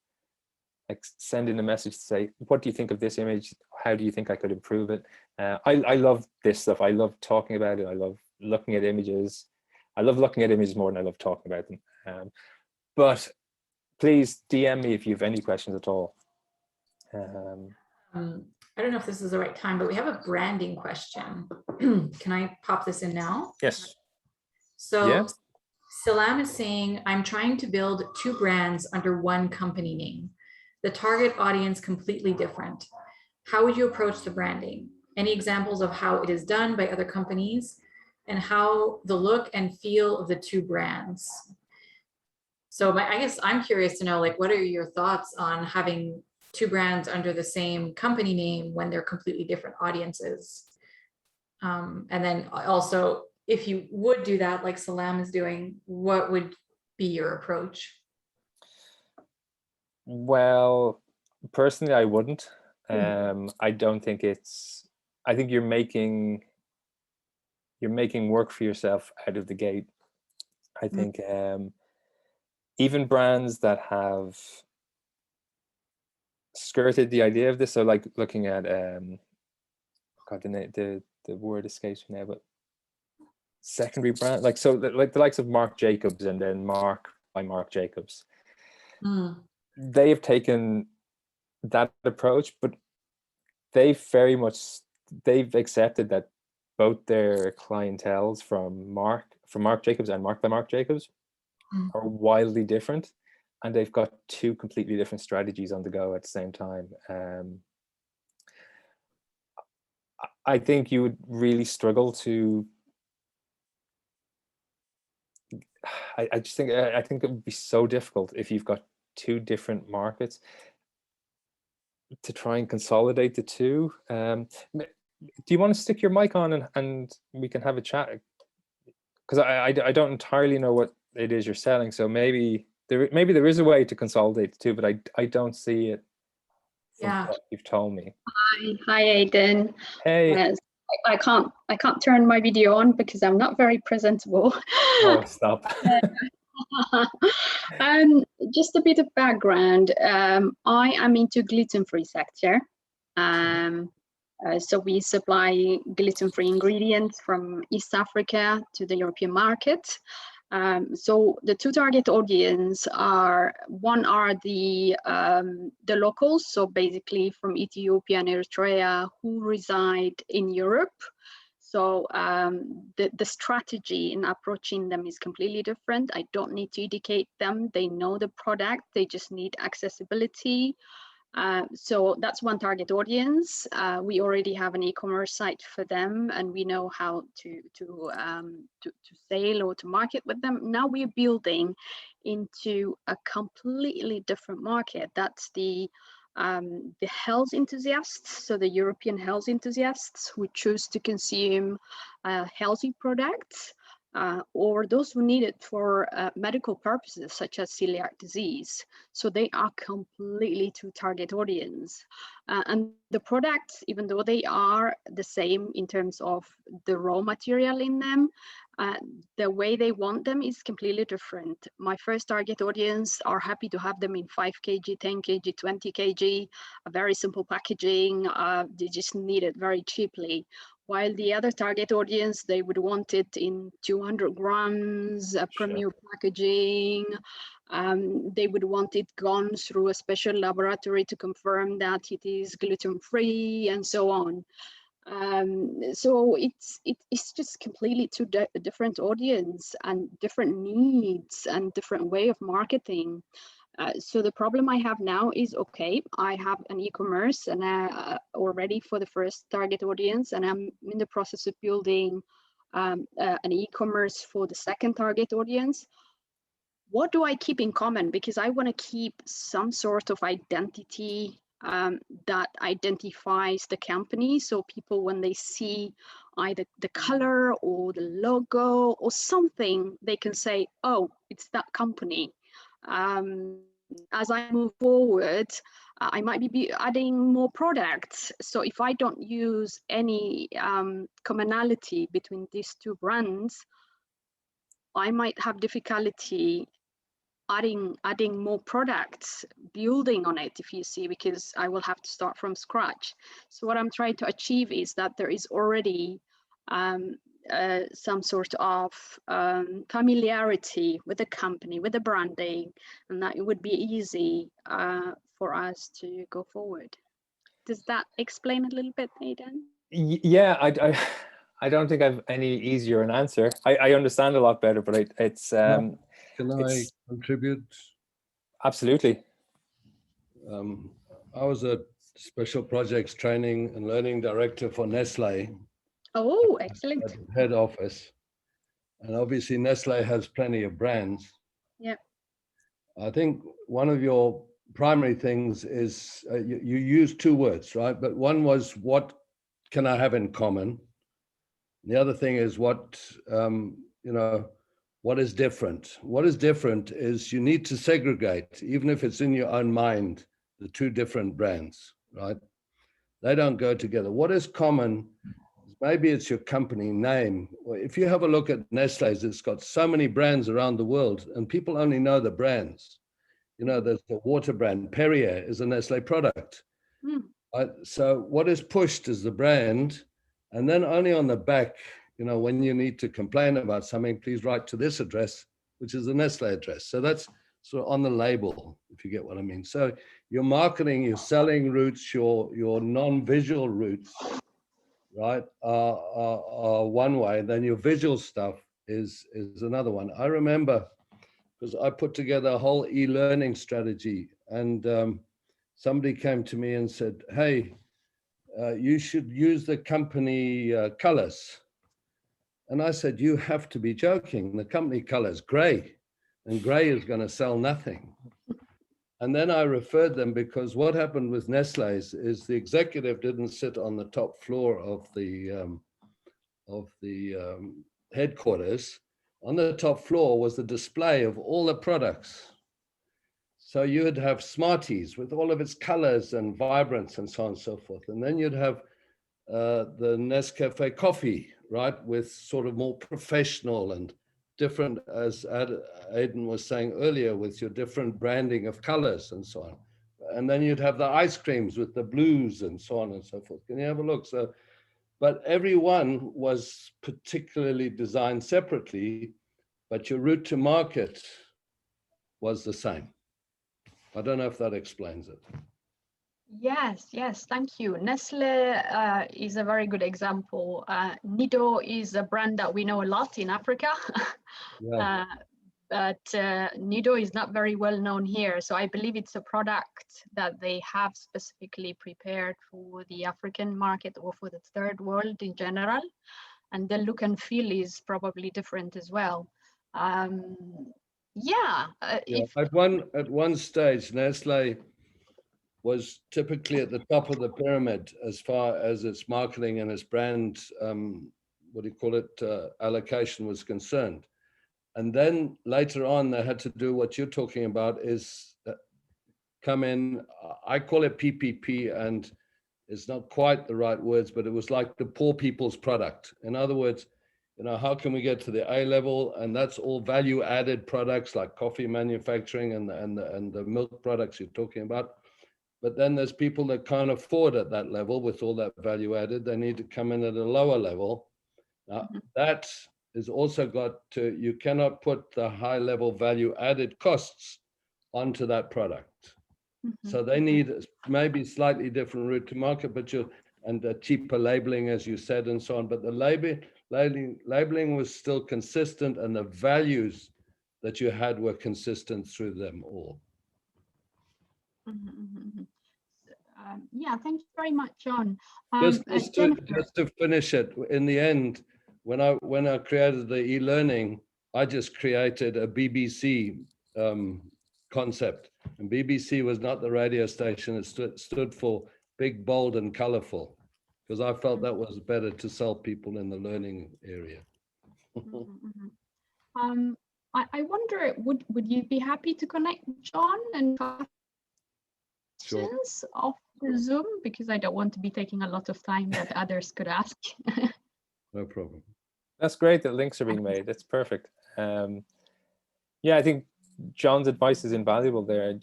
like send in a message to say, what do you think of this image? How do you think I could improve it? I love this stuff. I love talking about it. I love looking at images. I love looking at images more than I love talking about them. But please DM me if you have any questions at all. I don't know if this is the right time, but we have a branding question. Can I pop this in now? Yes. So yeah. Salam is saying, I'm trying to build 2 brands under one company name. The target audience completely different. How would you approach the branding? Any examples of how it is done by other companies and how the look and feel of the 2 brands? So I guess I'm curious to know, like, what are your thoughts on having 2 brands under the same company name when they're completely different audiences? And then also, if you would do that, like Salam is doing, what would be your approach? Well, personally, I wouldn't. I don't think I think you're making work for yourself out of the gate. I think even brands that have skirted the idea of this, so like looking at God, the word escapes me now, but secondary brand, like, so like the likes of Marc Jacobs and then Marc by Marc Jacobs. They have taken that approach, but they've accepted that both their clienteles from Marc Jacobs and Marc by Marc Jacobs are wildly different, and they've got two completely different strategies on the go at the same time. I think you would really struggle to. I just think I think it would be so difficult if you've got two different markets to try and consolidate the two. Do you want to stick your mic on and we can have a chat? Because I don't entirely know what it is you're selling, so maybe there is a way to consolidate the two, but I don't see it from Yeah. what you've told me. Hi, Aidan. Hey. Yes, I can't turn my video on because I'm not very presentable. Oh, stop. Just a bit of background. I am into gluten-free sector. So we supply gluten-free ingredients from East Africa to the European market. So the two target audience are, one are the locals, so basically from Ethiopia and Eritrea who reside in Europe. So the strategy in approaching them is completely different. I don't need to educate them. They know the product, they just need accessibility. So that's one target audience. We already have an e-commerce site for them, and we know how to sell or to market with them. Now we're building into a completely different market. That's the health enthusiasts, so the European health enthusiasts who choose to consume healthy products. Or those who need it for medical purposes, such as celiac disease. So they are completely two target audience. And the products, even though they are the same in terms of the raw material in them, the way they want them is completely different. My first target audience are happy to have them in 5 kg, 10 kg, 20 kg, a very simple packaging. They just need it very cheaply. While the other target audience, they would want it in 200 grams, premier packaging. They would want it gone through a special laboratory to confirm that it is gluten-free and so on. So it's just completely two different audience and different needs and different way of marketing. So the problem I have now is, okay, I have an e-commerce and already for the first target audience, and I'm in the process of building an e-commerce for the second target audience. What do I keep in common? Because I want to keep some sort of identity that identifies the company. So people, when they see either the color or the logo or something, they can say, oh, it's that company. As I move forward, I might be adding more products. So if I don't use any commonality between these two brands, I might have difficulty adding more products, building on it, if you see, because I will have to start from scratch. So what I'm trying to achieve is that there is already some sort of familiarity with the company, with the branding, and that it would be easy for us to go forward. Does that explain a little bit, Aidan? Yeah, I don't think I've any easier an answer. I understand a lot better, but it's Can I contribute? Absolutely. I was a special projects training and learning director for Nestle. Oh, excellent. At head office. And obviously Nestle has plenty of brands. Yeah. I think one of your primary things is you use two words, right? But one was, what can I have in common? The other thing is what is different? What is different is you need to segregate, even if it's in your own mind, the two different brands, right? They don't go together. What is common, maybe it's your company name. If you have a look at Nestle's, it's got so many brands around the world and people only know the brands. You know, there's the water brand, Perrier is a Nestle product. Right? So what is pushed is the brand, and then only on the back, you know, when you need to complain about something, please write to this address, which is the Nestle address. So that's sort of on the label, if you get what I mean. So your marketing, your selling routes, your non-visual routes, right, are one way. Then your visual stuff is another one. I remember because I put together a whole e-learning strategy, and somebody came to me and said, hey, you should use the company colors. And I said, you have to be joking. The company colors gray, and gray is going to sell nothing. And then I referred them, because what happened with Nestlé's is the executive didn't sit on the top floor of the headquarters. On the top floor was the display of all the products. So you would have Smarties with all of its colors and vibrance and so on and so forth. And then you'd have the Nescafe coffee, right, with sort of more professional and different, as Aidan was saying earlier, with your different branding of colors and so on. And then you'd have the ice creams with the blues and so on and so forth. Can you have a look? So, but every one was particularly designed separately, but your route to market was the same. I don't know if that explains it. Yes, yes, thank you. Nestle is a very good example. Nido is a brand that we know a lot in Africa, Yeah. but Nido is not very well known here. So I believe it's a product that they have specifically prepared for the African market or for the third world in general. And the look and feel is probably different as well. Yeah, At one stage, Nestle was typically at the top of the pyramid as far as its marketing and its brand, allocation was concerned. And then later on, they had to do what you're talking about, is come in, I call it PPP, and it's not quite the right words, but it was like the poor people's product. In other words, how can we get to the A level? And that's all value added products like coffee manufacturing and the milk products you're talking about. But then there's people that can't afford at that level with all that value added. They need to come in at a lower level. Now, that is also got to, you cannot put the high level value added costs onto that product. So they need maybe slightly different route to market, but and cheaper labeling, as you said, and so on. But the labeling was still consistent, and the values that you had were consistent through them all. Yeah, thank you very much, John. Just to finish it, in the end, when I created the e-learning, I just created a BBC concept, and BBC was not the radio station. It stood for big, bold, and colorful, because I felt that was better to sell people in the learning area. I wonder, would you be happy to connect John and questions off the Zoom, because I don't want to be taking a lot of time that others could ask. No problem. That's great that links are being made. That's perfect. Yeah, I think John's advice is invaluable there.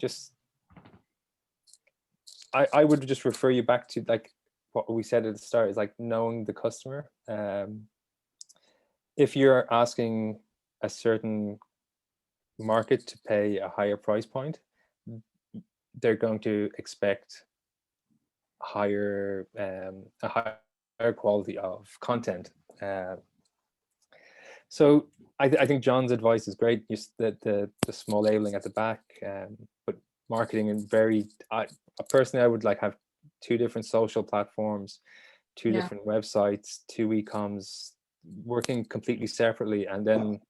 I would just refer you back to like what we said at the start, is like knowing the customer. If you're asking a certain market to pay a higher price point, they're going to expect a higher quality of content. So I think John's advice is great. Just the small labeling at the back, but marketing in personally, I would like have 2 different social platforms, 2 different websites, 2 e-coms, working completely separately, and then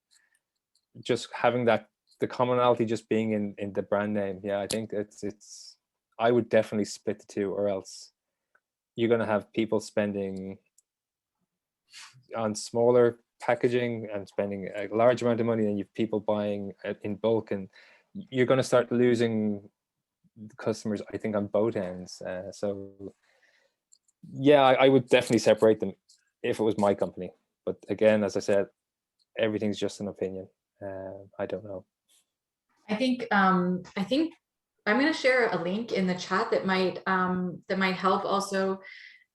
just having the commonality just being in the brand name. Yeah, I think I would definitely split the 2, or else you're going to have people spending on smaller packaging and spending a large amount of money, and you've people buying in bulk, and you're going to start losing customers, I think, on both ends. So yeah, I would definitely separate them if it was my company. But again, as I said, everything's just an opinion. I don't know. I think I'm going to share a link in the chat that might help. Also,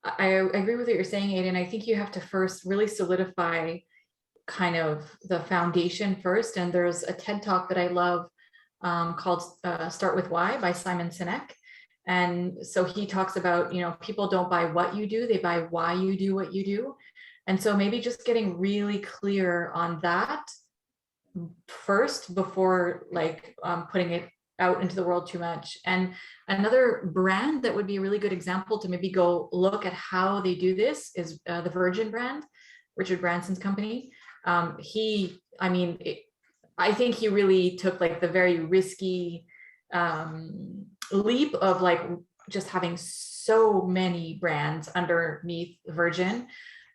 I agree with what you're saying, Aidan. I think you have to first really solidify kind of the foundation first. And there's a TED Talk that I love called Start With Why by Simon Sinek. And so he talks about, people don't buy what you do, they buy why you do what you do. And so maybe just getting really clear on that first before like putting it out into the world too much. And another brand that would be a really good example to maybe go look at how they do this is the Virgin brand, Richard Branson's company. I mean, I think he really took like the very risky leap of like just having so many brands underneath Virgin.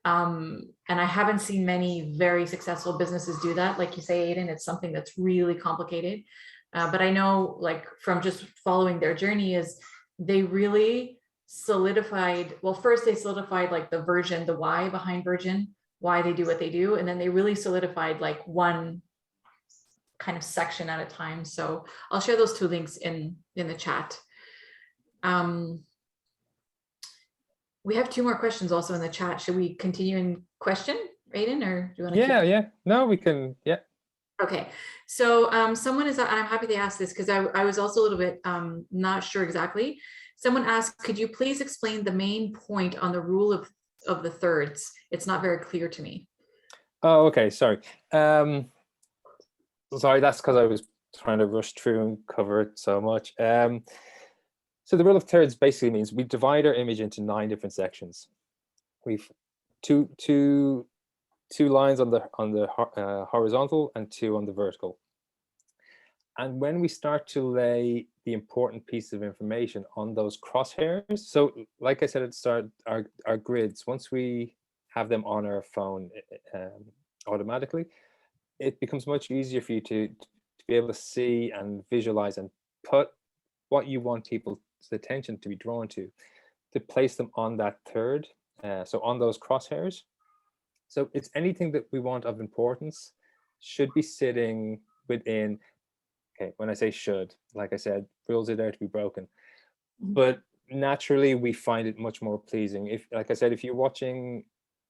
And I haven't seen many very successful businesses do that. Like you say, Aiden, it's something that's really complicated. But I know like from just following their journey is they really solidified, well, first they solidified like the Virgin, the why behind Virgin, why they do what they do. And then they really solidified like one kind of section at a time. So I'll share those two links in the chat. We have two more questions also in the chat. Should we continue in question, Aiden, or do you want to? Yeah. No, we can. Yeah. Okay. So someone is, and I'm happy they asked this because I was also a little bit not sure exactly. Someone asked, could you please explain the main point on the rule of the thirds? It's not very clear to me. Oh, okay. Sorry. Sorry, that's because I was trying to rush through and cover it so much. So the rule of thirds basically means we divide our image into 9 different sections. We've two lines on the horizontal and 2 on the vertical. And when we start to lay the important piece of information on those crosshairs, so like I said at the start, our grids, once we have them on our phone automatically, it becomes much easier for you to be able to see and visualize and put what you want people's attention to be drawn to place them on that third, so on those crosshairs. So it's anything that we want of importance should be sitting within, okay, when I say should, like I said, rules are there to be broken. But naturally we find it much more pleasing. If, like I said, if you're watching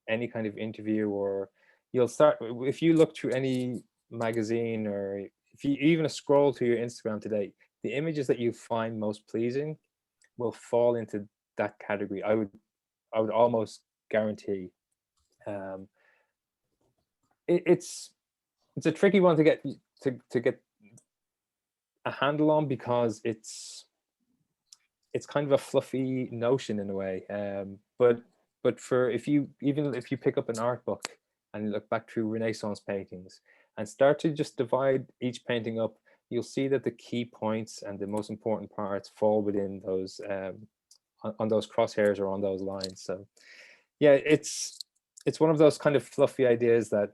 any kind of interview, or if you look through any magazine, or if you even scroll through your Instagram today, the images that you find most pleasing will fall into that category. I would almost guarantee. It's a tricky one to get a handle on, because it's kind of a fluffy notion in a way. But for if you pick up an art book and look back through Renaissance paintings and start to just divide each painting up, you'll see that the key points and the most important parts fall within those on those crosshairs or on those lines. So yeah, it's one of those kind of fluffy ideas that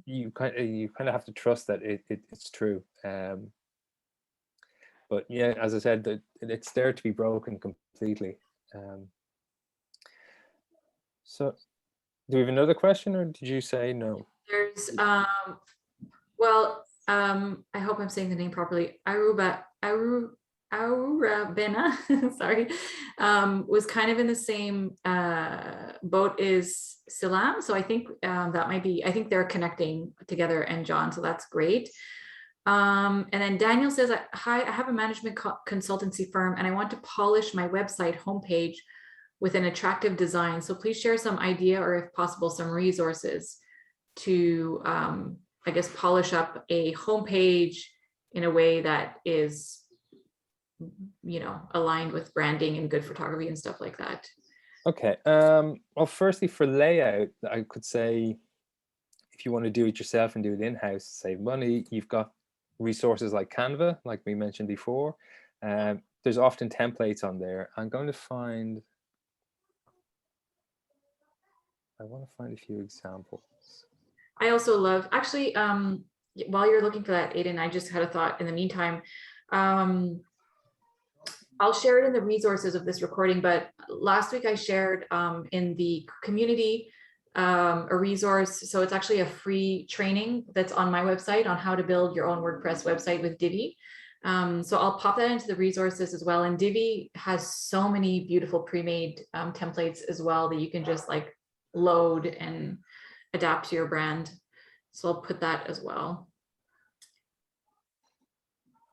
you kind of have to trust that it's true. But yeah, as I said, it's there to be broken completely. So do we have another question, or did you say no? There's I hope I'm saying the name properly. Aurabena, sorry, was kind of in the same boat as Silam. So I think that might be, I think they're connecting together, and John, so that's great. And then Daniel says, hi, I have a management consultancy firm and I want to polish my website homepage with an attractive design. So please share some idea, or if possible, some resources to, I guess, polish up a homepage in a way that is, you know, aligned with branding and good photography and stuff like that. Okay. Well, firstly, for layout, I could say if you want to do it yourself and do it in-house, save money, you've got resources like Canva, like we mentioned before. There's often templates on there. I want to find a few examples. I also love, actually, while you're looking for that, Aiden, I just had a thought in the meantime. I'll share it in the resources of this recording, but last week I shared in the community a resource. So it's actually a free training that's on my website on how to build your own WordPress website with Divi. So I'll pop that into the resources as well. And Divi has so many beautiful pre-made templates as well that you can just like load and adapt to your brand. So I'll put that as well.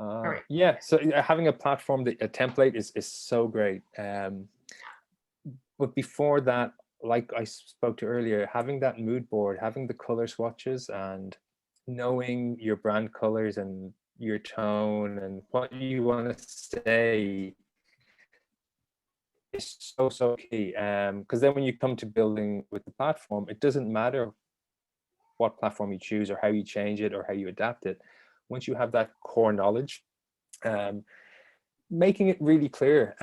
Right. Yeah, so having a platform, a template is so great. But before that, like I spoke to earlier, having that mood board, having the color swatches and knowing your brand colors and your tone and what you want to say is so key. Because then when you come to building with the platform, it doesn't matter what platform you choose or how you change it or how you adapt it. Once you have that core knowledge, making it really clear,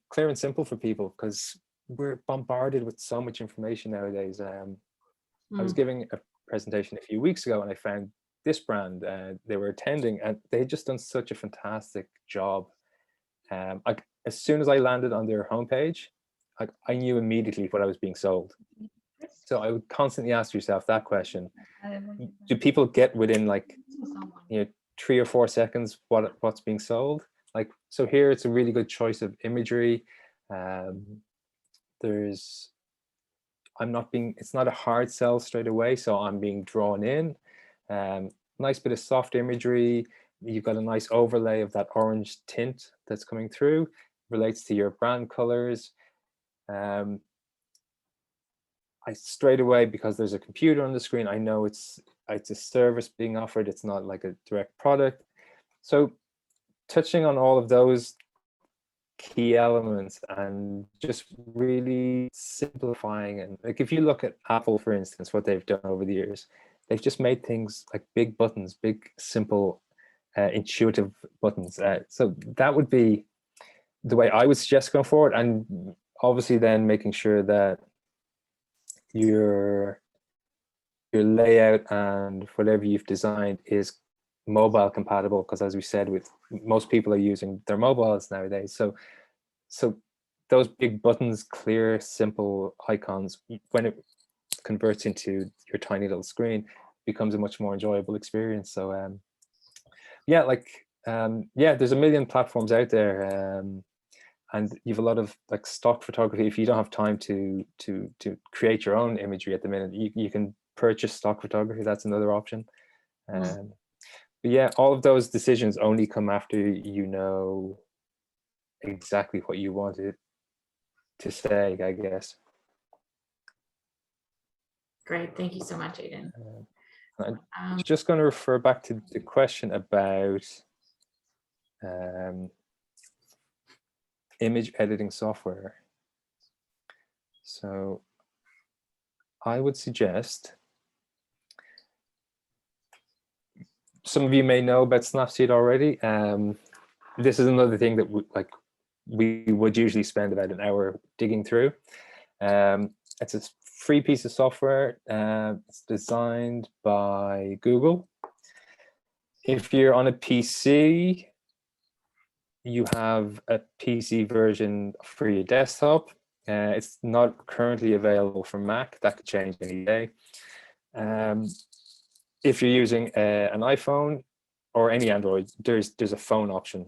clear and simple for people, because we're bombarded with so much information nowadays. I was giving a presentation a few weeks ago and I found this brand, they were attending, and they had just done such a fantastic job. Like as soon as I landed on their homepage, I knew immediately what I was being sold. So I would constantly ask yourself that question: do people get within like 3 or 4 seconds what's being sold? Like, so here it's a really good choice of imagery. It's not a hard sell straight away, so I'm being drawn in. Nice bit of soft imagery. You've got a nice overlay of that orange tint that's coming through, relates to your brand colors. I straight away, because there's a computer on the screen, I know it's a service being offered. It's not like a direct product. So touching on all of those key elements and just really simplifying. And like, if you look at Apple, for instance, what they've done over the years, they've just made things like big buttons, big, simple, intuitive buttons. So that would be the way I would suggest going forward. And obviously then making sure that your layout and whatever you've designed is mobile compatible, because as we said, with most people are using their mobiles nowadays. So those big buttons, clear, simple icons, when it converts into your tiny little screen, becomes a much more enjoyable experience. So yeah, there's a million platforms out there, and you've a lot of like stock photography. If you don't have time to create your own imagery at the minute, you can purchase stock photography. That's another option. But yeah, all of those decisions only come after you know exactly what you wanted to say, I guess. Great, thank you so much, Aidan. I'm just going to refer back to the question about image editing software. So I would suggest, some of you may know about Snapseed already. This is another thing that we would usually spend about an hour digging through. It's a free piece of software. It's designed by Google. If you're on a PC, you have a PC version for your desktop. It's not currently available for Mac. That could change any day. If you're using an iPhone or any Android, there's a phone option.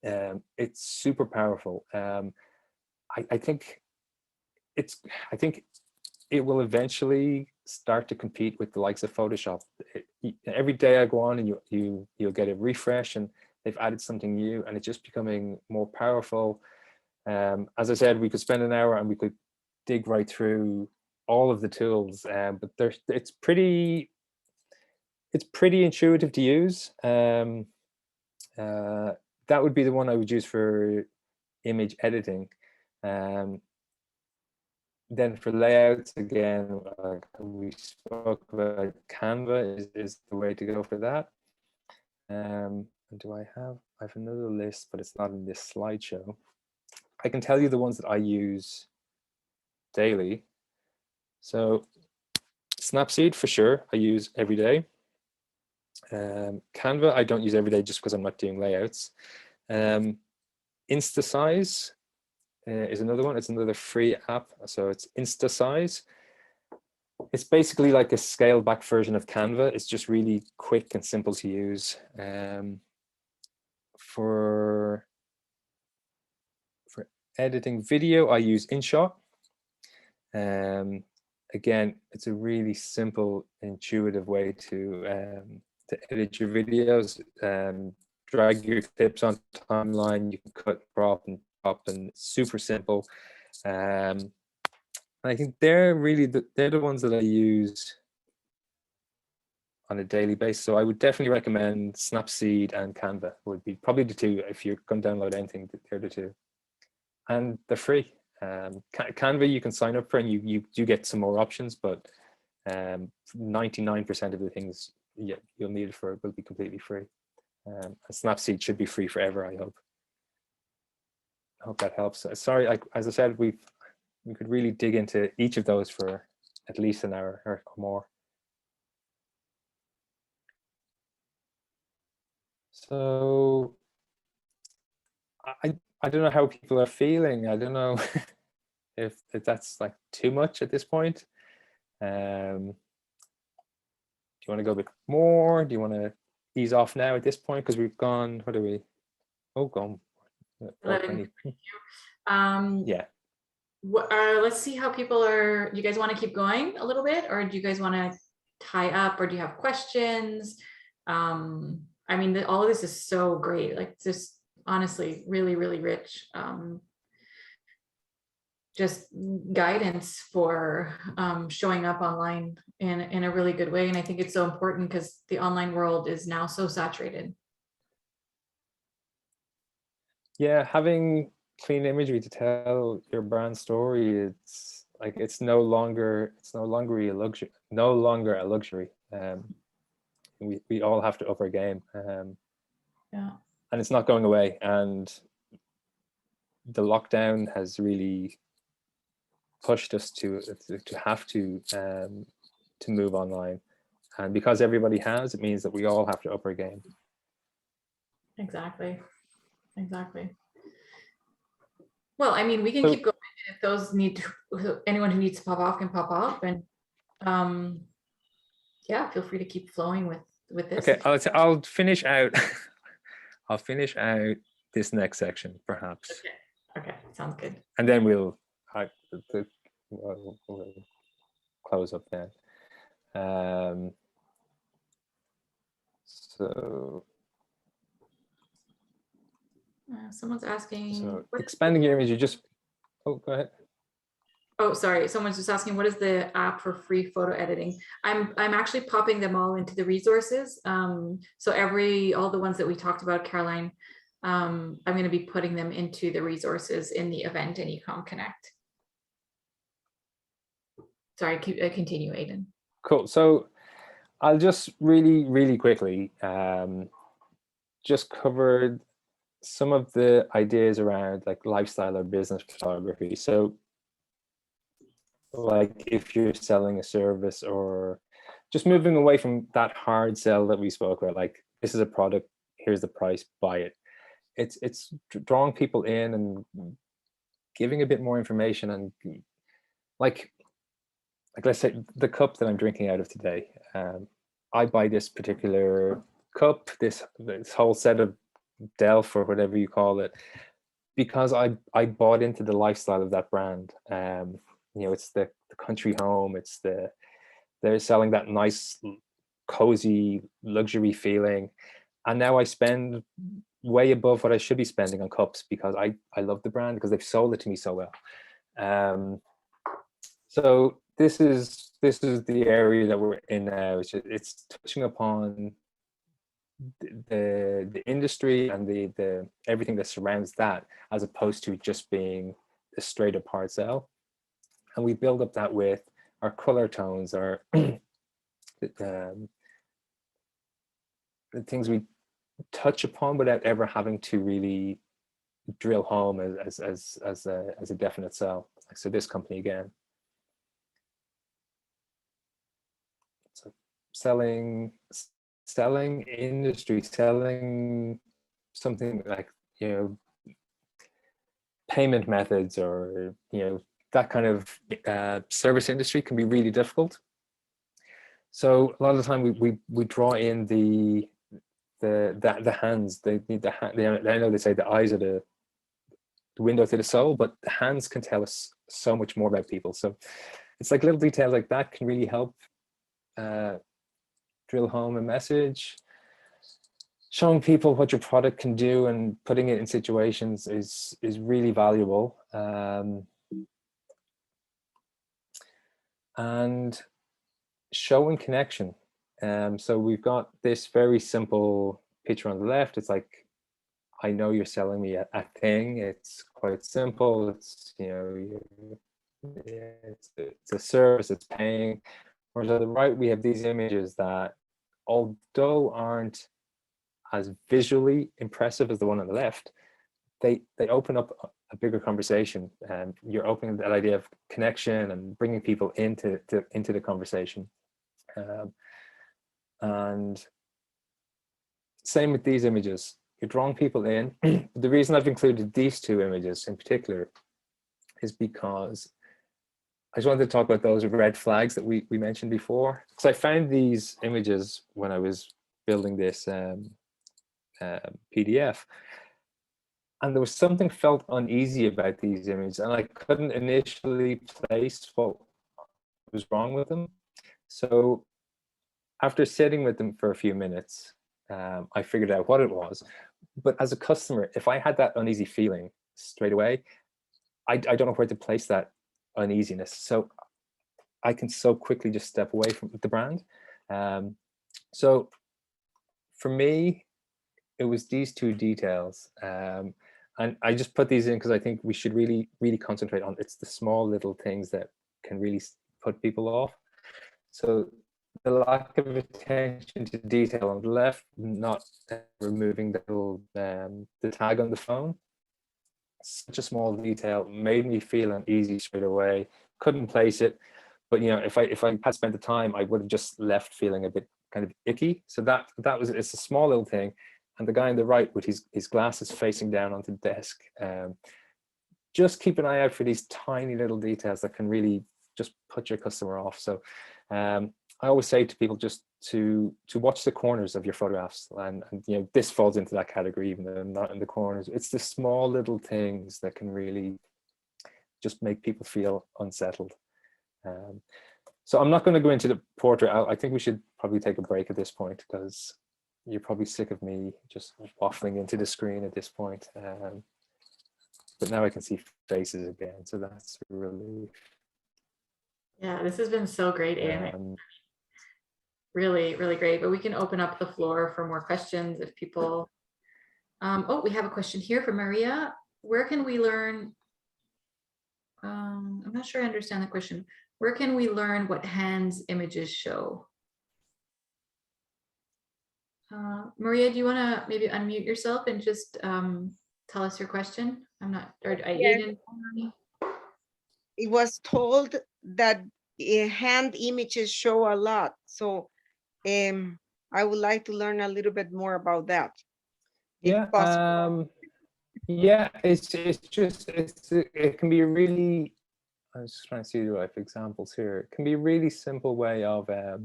It's super powerful. I think it will eventually start to compete with the likes of Photoshop. Every day I go on and you'll get a refresh, and they've added something new, and it's just becoming more powerful. As I said, we could spend an hour and we could dig right through all of the tools, but it's pretty intuitive to use. That would be the one I would use for image editing. Then for layouts, again, like we spoke about, Canva is the way to go for that. And I have another list, but it's not in this slideshow. I can tell you the ones that I use daily. So Snapseed, for sure, I use every day. Canva, I don't use every day just because I'm not doing layouts. Instasize is another one. It's another free app. So it's Instasize. It's basically like a scaled back version of Canva. It's just really quick and simple to use. For editing video, I use InShot. Again, it's a really simple, intuitive way to edit your videos. Drag your clips on timeline. You can cut, crop, and pop, and it's super simple. I think they're the ones that I use on a daily basis. So I would definitely recommend Snapseed and Canva would be probably the two. If you're going to download anything, they're the two, and they're free. Canva you can sign up for, and you do get some more options, but 99% of the things you'll need it for will be completely free. And Snapseed should be free forever, I hope. I hope that helps. Sorry, as I said, we could really dig into each of those for at least an hour or more. So I don't know how people are feeling. I don't know if that's like too much at this point. Do you want to go a bit more? Do you want to ease off now at this point? Because we've gone, what are we? Oh, gone. 11. Yeah. Let's see how people are. You guys want to keep going a little bit, or do you guys want to tie up, or do you have questions? I mean, all of this is so great. Like, just honestly, really, really rich. Just guidance for showing up online in a really good way. And I think it's so important because the online world is now so saturated. Yeah, having clean imagery to tell your brand story, it's no longer a luxury. We all have to up our game. Yeah. And it's not going away. And the lockdown has really pushed us to have to move online. And because everybody has, it means that we all have to up our game. Exactly. Well, I mean, we can keep going. If those anyone who needs to pop off can pop off, and yeah, feel free to keep flowing with this. Okay, I'll finish out. I'll finish out this next section, perhaps. Okay, sounds good. And then we'll close up then. So someone's asking. So expanding your image, you just. Oh, go ahead. Oh, sorry. Someone's just asking, what is the app for free photo editing? I'm actually popping them all into the resources. So all the ones that we talked about, Caroline, I'm going to be putting them into the resources in the event in Ecom Connect. Sorry, continue, Aidan. Cool. So I'll just really quickly just cover some of the ideas around like lifestyle or business photography. So like if you're selling a service, or just moving away from that hard sell that we spoke about, like this is a product, here's the price, buy it. It's drawing people in and giving a bit more information, and like let's say the cup that I'm drinking out of today. I buy this particular cup, this whole set of Delf or whatever you call it, because I bought into the lifestyle of that brand. It's the country home. They're selling that nice, cozy, luxury feeling, and now I spend way above what I should be spending on cups because I love the brand, because they've sold it to me so well. So this is the area that we're in now. It's touching upon the industry and the everything that surrounds that, as opposed to just being a straight up hard sell. And we build up that with our color tones, our the things we touch upon without ever having to really drill home as a definite sell. So this company again. So selling industry, selling something like, payment methods, or that kind of service industry can be really difficult. So a lot of the time we draw in the hands. They need the hand. I know they say the eyes are the window to the soul, but the hands can tell us so much more about people. So it's like little details like that can really help drill home a message. Showing people what your product can do and putting it in situations is really valuable. And showing connection. So we've got this very simple picture on the left. It's like, I know you're selling me a thing. It's quite simple. It's, you know, it's a service, it's paying. Whereas on the right, we have these images that, although aren't as visually impressive as the one on the left, they open up a bigger conversation, and you're opening that idea of connection and bringing people into the conversation. And same with these images, you're drawing people in. The reason I've included these two images in particular is because I just wanted to talk about those red flags that we mentioned before, because I found these images when I was building this PDF, and there was something felt uneasy about these images, and I couldn't initially place what was wrong with them. So after sitting with them for a few minutes, I figured out what it was. But as a customer, if I had that uneasy feeling straight away, I don't know where to place that uneasiness. So I can so quickly just step away from the brand. So for me, it was these two details. And I just put these in because I think we should really, really concentrate on, it's the small little things that can really put people off. So the lack of attention to detail on the left, not removing the little the tag on the phone. Such a small detail made me feel uneasy straight away. Couldn't place it, but you know, if I had spent the time, I would have just left feeling a bit kind of icky. So that was, it's a small little thing. And the guy on the right with his glasses facing down onto the desk, just keep an eye out for these tiny little details that can really just put your customer off. So I always say to people just to watch the corners of your photographs, and you know, this falls into that category, even though I'm not in the corners. It's the small little things that can really just make people feel unsettled. So I'm not going to go into the portrait. I think we should probably take a break at this point, because you're probably sick of me just waffling into the screen at this point. But now I can see faces again, so that's a relief. Yeah, this has been so great, Aidan. Really, really great. But we can open up the floor for more questions if people. Oh, we have a question here from Maria. Where can we learn? I'm not sure I understand the question. Where can we learn what hands images show? Maria, do you want to maybe unmute yourself and just tell us your question? I'm not, or Yes. It was told that hand images show a lot. So I would like to learn a little bit more about that. Yeah, yeah, it can be really, I was just trying to see the right examples here. It can be a really simple way of okay,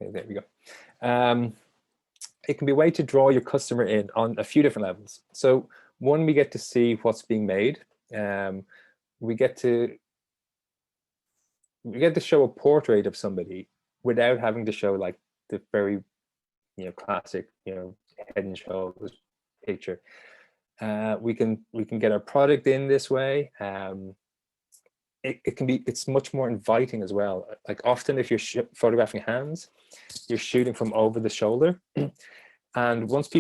there we go. It can be a way to draw your customer in on a few different levels. So one, we get to see what's being made. We get to show a portrait of somebody without having to show like the very, you know, classic, you know, head and shoulders picture. We can get our product in this way. It's much more inviting as well. Like often if you're photographing hands, you're shooting from over the shoulder. And once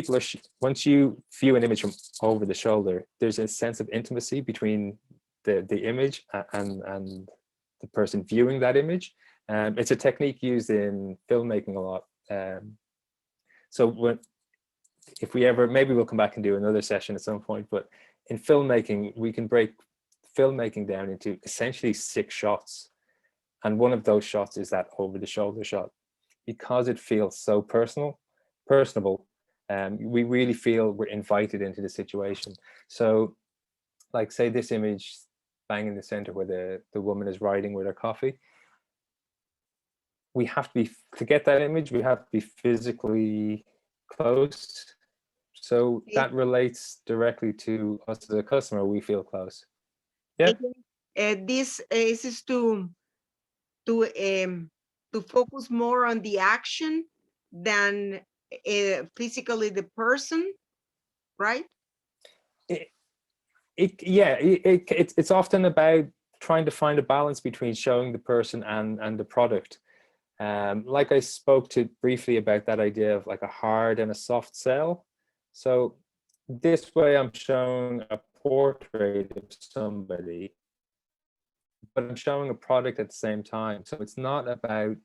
you view an image from over the shoulder, there's a sense of intimacy between the image and the person viewing that image. It's a technique used in filmmaking a lot. So if we ever, maybe we'll come back and do another session at some point, but in filmmaking, we can break filmmaking down into essentially 6 shots. And one of those shots is that over the shoulder shot, because it feels so personable. We really feel we're invited into the situation. So like say this image bang in the center where the woman is riding with her coffee. We have to get that image, we have to be physically close. So that relates directly to us as a customer, we feel close. Yeah. This is to focus more on the action than physically the person, right? It's often about trying to find a balance between showing the person and the product. Like I spoke to briefly about that idea of like a hard and a soft sell. So this way I'm showing a portrait of somebody, but I'm showing a product at the same time. So it's not about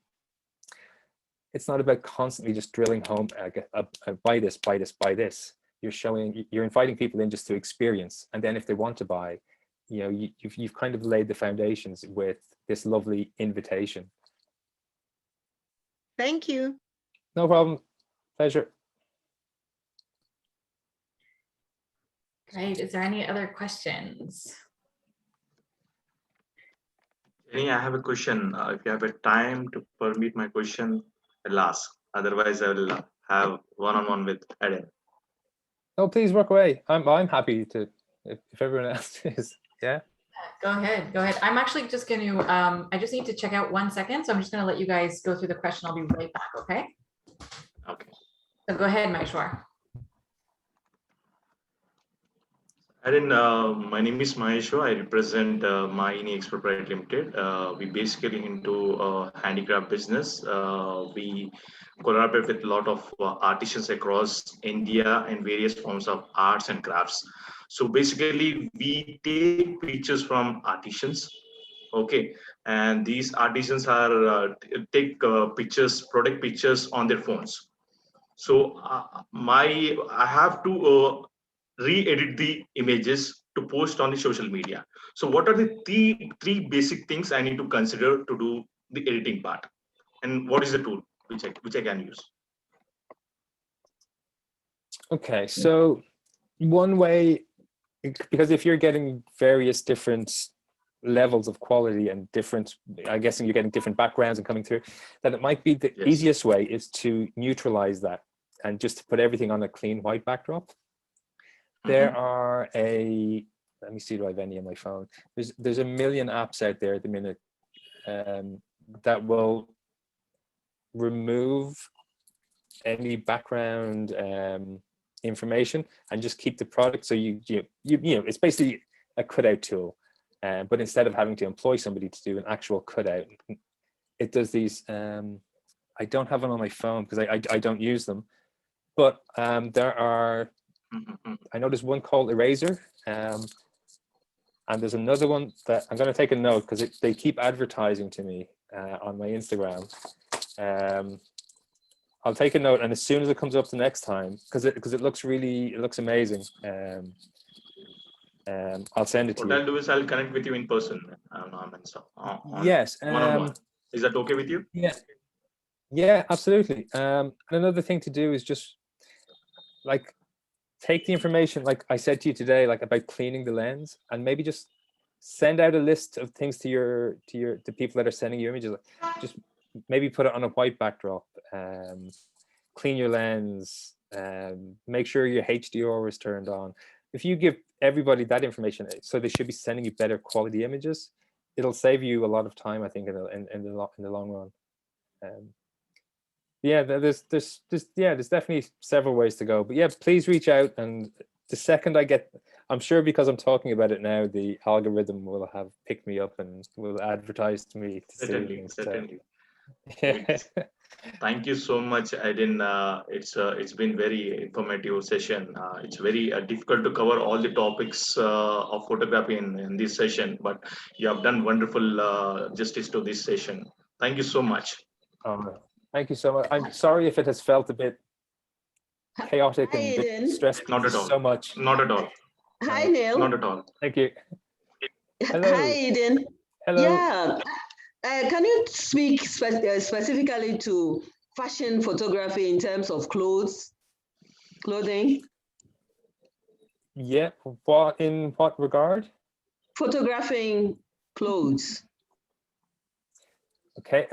constantly just drilling home, buy this, buy this, buy this. You're inviting people in just to experience, and then if they want to buy, you've kind of laid the foundations with this lovely invitation. Thank you. No problem. Pleasure. Great. Is there any other questions? Jenny, I have a question. If you have a time to permit my question, I'll ask. Otherwise, I will have one-on-one with Eden. Oh, please work away. I'm happy to, if everyone else is. Yeah. Go ahead. Go ahead. I'm actually just going to, I just need to check out 1 second. So I'm just going to let you guys go through the question. I'll be right back. Okay. Okay. So go ahead, Maheshwar. Eden, my name is Maheshwar. I represent Mahini Export Private Limited. We basically into handicraft business. We collaborate with a lot of artisans across India and various forms of arts and crafts. So basically, we take pictures from artisans, okay, and these artisans are take pictures, product pictures on their phones. So I have to re-edit the images to post on the social media. So what are the three basic things I need to consider to do the editing part, and what is the tool which I can use? Okay, so one way, because if you're getting various different levels of quality and different, I'm guessing you're getting different backgrounds and coming through, then it might be the Yes. easiest way is to neutralize that and just to put everything on a clean white backdrop. There are let me see, do I have any on my phone? There's a million apps out there at the minute that will remove any background information and just keep the product. So you know, it's basically a cutout tool, but instead of having to employ somebody to do an actual cutout, it does these. I don't have one on my phone because I don't use them, but there are. I know there's one called Eraser, and there's another one that I'm going to take a note because they keep advertising to me on my Instagram. I'll take a note, and as soon as it comes up the next time, because it looks amazing. I'll send it to What you. I'll do is I'll connect with you in person. Yes. One-on-one. Is that okay with you? Yeah, absolutely. And another thing to do is just like take the information, like I said to you today, like about cleaning the lens, and maybe just send out a list of things to the people that are sending you images. Just maybe put it on a white backdrop, clean your lens, make sure your HDR is turned on. If you give everybody that information, so they should be sending you better quality images, it'll save you a lot of time, I think, in the long run. Yeah, there's definitely several ways to go, but yeah, please reach out, and the second I get, I'm sure because I'm talking about it now, the algorithm will have picked me up and will advertise to me. Certainly. Yeah. Thank you so much, Eden. It's been very informative session. It's very difficult to cover all the topics of photography in this session, but you have done wonderful justice to this session. Thank you so much. Thank you so much. I'm sorry if it has felt a bit chaotic and a bit stressful. Not at all. So much. Not at all. Hi, Neil. Not at all. Thank you. Hello. Hi, Eden. Hello. Yeah. Can you speak specifically to fashion photography in terms of clothing? Yeah. In what regard? Photographing clothes. Okay.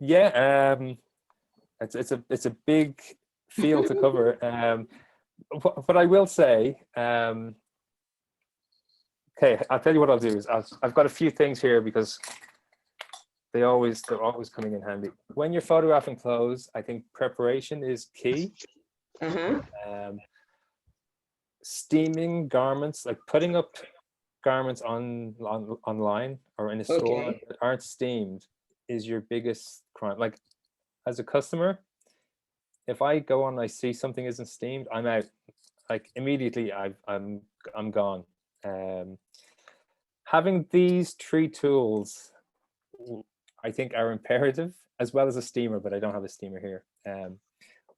Yeah. It's a big field to cover. But I will say, okay, I'll tell you what I'll do is I've got a few things here because they're always coming in handy. When you're photographing clothes, I think preparation is key. steaming garments, like putting up garments online or in a store Okay. that aren't steamed, is your biggest crime. Like as a customer, if I go on and I see something isn't steamed, I'm out. Like immediately, I'm gone. Having these 3 tools, I think, are imperative, as well as a steamer, but I don't have a steamer here.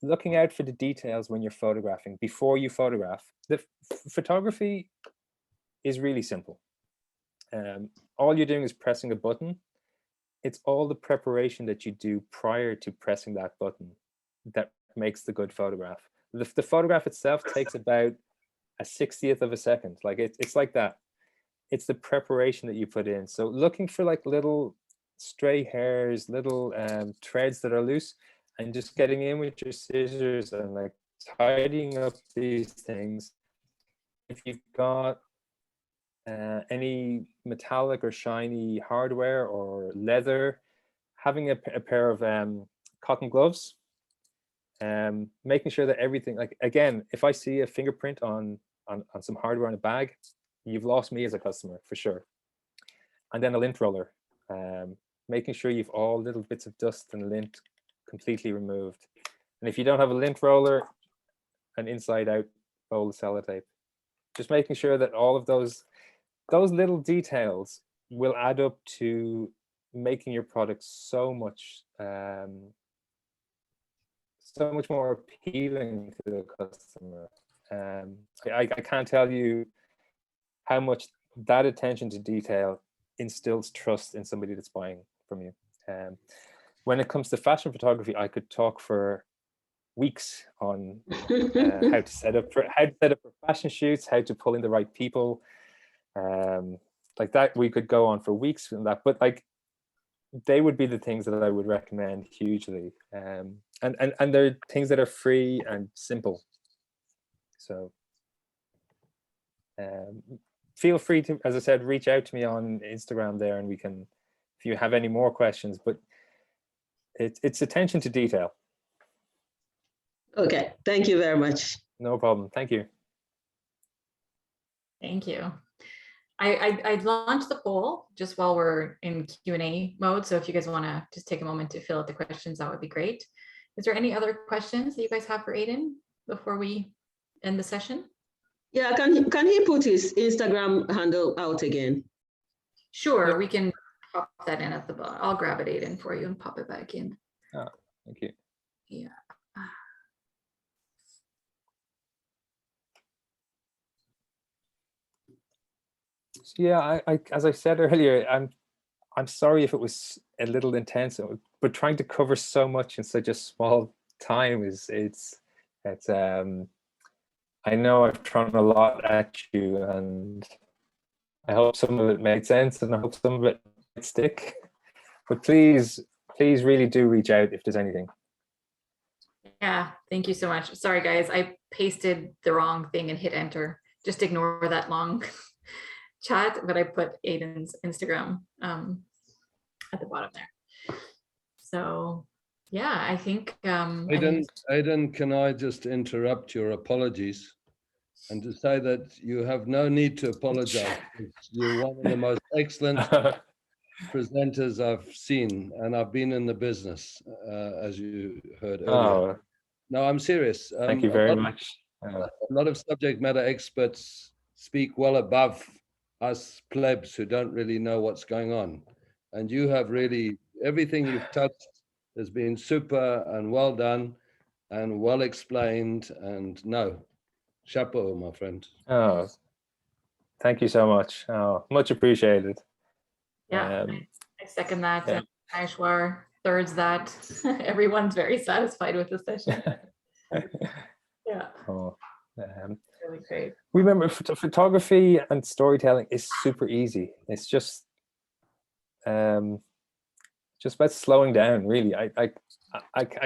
Looking out for the details when you're photographing. Before you photograph, the photography is really simple. All you're doing is pressing a button. It's all the preparation that you do prior to pressing that button that makes the good photograph. The photograph itself takes about a 60th of a second. Like it's like that. It's the preparation that you put in. So looking for like little stray hairs, little threads that are loose, and just getting in with your scissors and like tidying up these things. If you've got any metallic or shiny hardware or leather, having a pair of cotton gloves, making sure that everything, like again, if I see a fingerprint on some hardware in a bag, you've lost me as a customer for sure. And then a lint roller, making sure you've all little bits of dust and lint completely removed. And if you don't have a lint roller, an inside out roll of sellotape. Just making sure that all of those little details will add up to making your product so much more appealing to the customer. I can't tell you how much that attention to detail instills trust in somebody that's buying from you. When it comes to fashion photography, I could talk for weeks on how to set up for fashion shoots, how to pull in the right people. Like that, we could go on for weeks on that. But like, they would be the things that I would recommend hugely. And they're things that are free and simple. So feel free to, as I said, reach out to me on Instagram there, and we can, if you have any more questions. But it's attention to detail. Okay, thank you very much. No problem. Thank you. Thank you. I launched the poll just while we're in Q&A mode. So if you guys want to just take a moment to fill out the questions, that would be great. Is there any other questions that you guys have for Aidan before we end the session? Yeah, can he put his Instagram handle out again? Sure, Yeah. we can pop that in at the bottom. I'll grab it, Aidan, for you and pop it back in. Oh, thank you. Yeah. So yeah, I as I said earlier, I'm sorry if it was a little intense, but trying to cover so much in such a small time it's I know I've thrown a lot at you, and I hope some of it made sense, and I hope some of it might stick. But please really do reach out if there's anything. Yeah, thank you so much. Sorry, guys, I pasted the wrong thing and hit enter. Just ignore that long chat, but I put Aidan's Instagram at the bottom there. So yeah, I think Aidan, can I just interrupt your apologies and to say that you have no need to apologize. You're one of the most excellent presenters I've seen, and I've been in the business, as you heard earlier. Oh, No, I'm serious. thank you very much. A lot of subject matter experts speak well above us plebs who don't really know what's going on. And you have really, everything you've touched has been super and well done and well explained. And no, chapeau, my friend. Oh, thank you so much. Oh, much appreciated. yeah, I second that. Yeah. Aishwar thirds that. Everyone's very satisfied with the session. Yeah. Oh, really great. Remember, photography and storytelling is super easy. It's just about slowing down. Really, I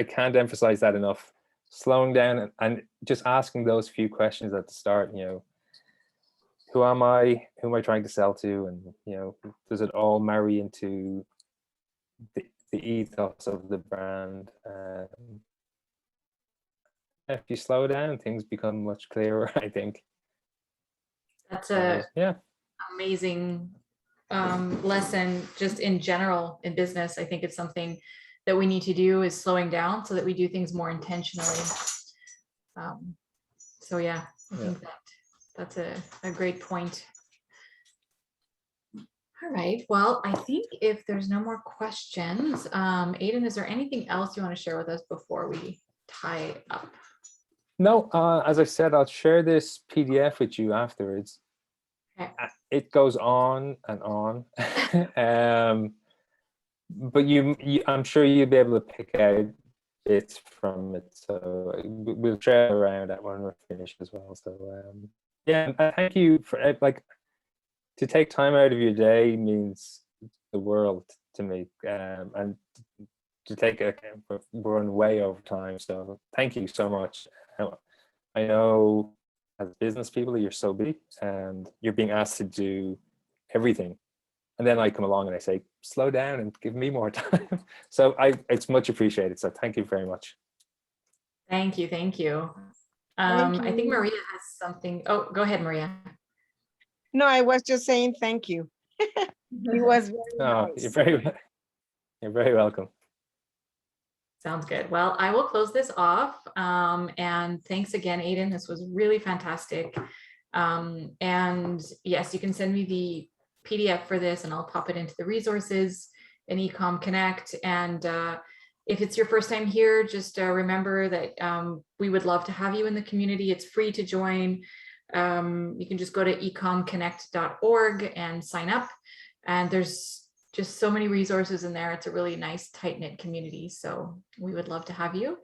can't emphasize that enough. Slowing down and just asking those few questions at the start. You know, who am I? Who am I trying to sell to? And you know, does it all marry into the ethos of the brand? If you slow down, things become much clearer, I think. That's a Yeah. amazing lesson just in general in business. I think it's something that we need to do is slowing down so that we do things more intentionally. So yeah, I think that's a great point. All right, well, I think if there's no more questions, Aiden, is there anything else you want to share with us before we tie up? No, as I said, I'll share this PDF with you afterwards. Okay. It goes on and on. But I'm sure you'll be able to pick out bits from it. So we'll share around that when we're finished as well. So yeah, and thank you for to take time out of your day means the world to me. And to take we're on way over time. So thank you so much. I know as business people, you're so busy and you're being asked to do everything. And then I come along and I say, slow down and give me more time. So it's much appreciated. So thank you very much. Thank you, thank you. Thank I think you. Maria has something. Oh, go ahead, Maria. No, I was just saying thank you. It was very Oh, nice. you're very welcome. Sounds good. Well, I will close this off. And thanks again, Aiden. This was really fantastic. And yes, you can send me the PDF for this and I'll pop it into the resources in Ecom Connect. And if it's your first time here, just remember that we would love to have you in the community. It's free to join. You can just go to ecomconnect.org and sign up. And there's just so many resources in there. It's a really nice, tight-knit community. So we would love to have you,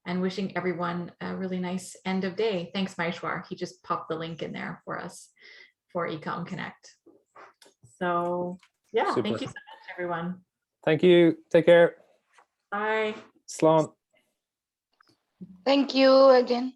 and wishing everyone a really nice end of day. Thanks, Maheshwar. He just popped the link in there for us for Ecom Connect. So yeah, Super. Thank you so much, everyone. Thank you. Take care. Bye. Slán. Thank you again.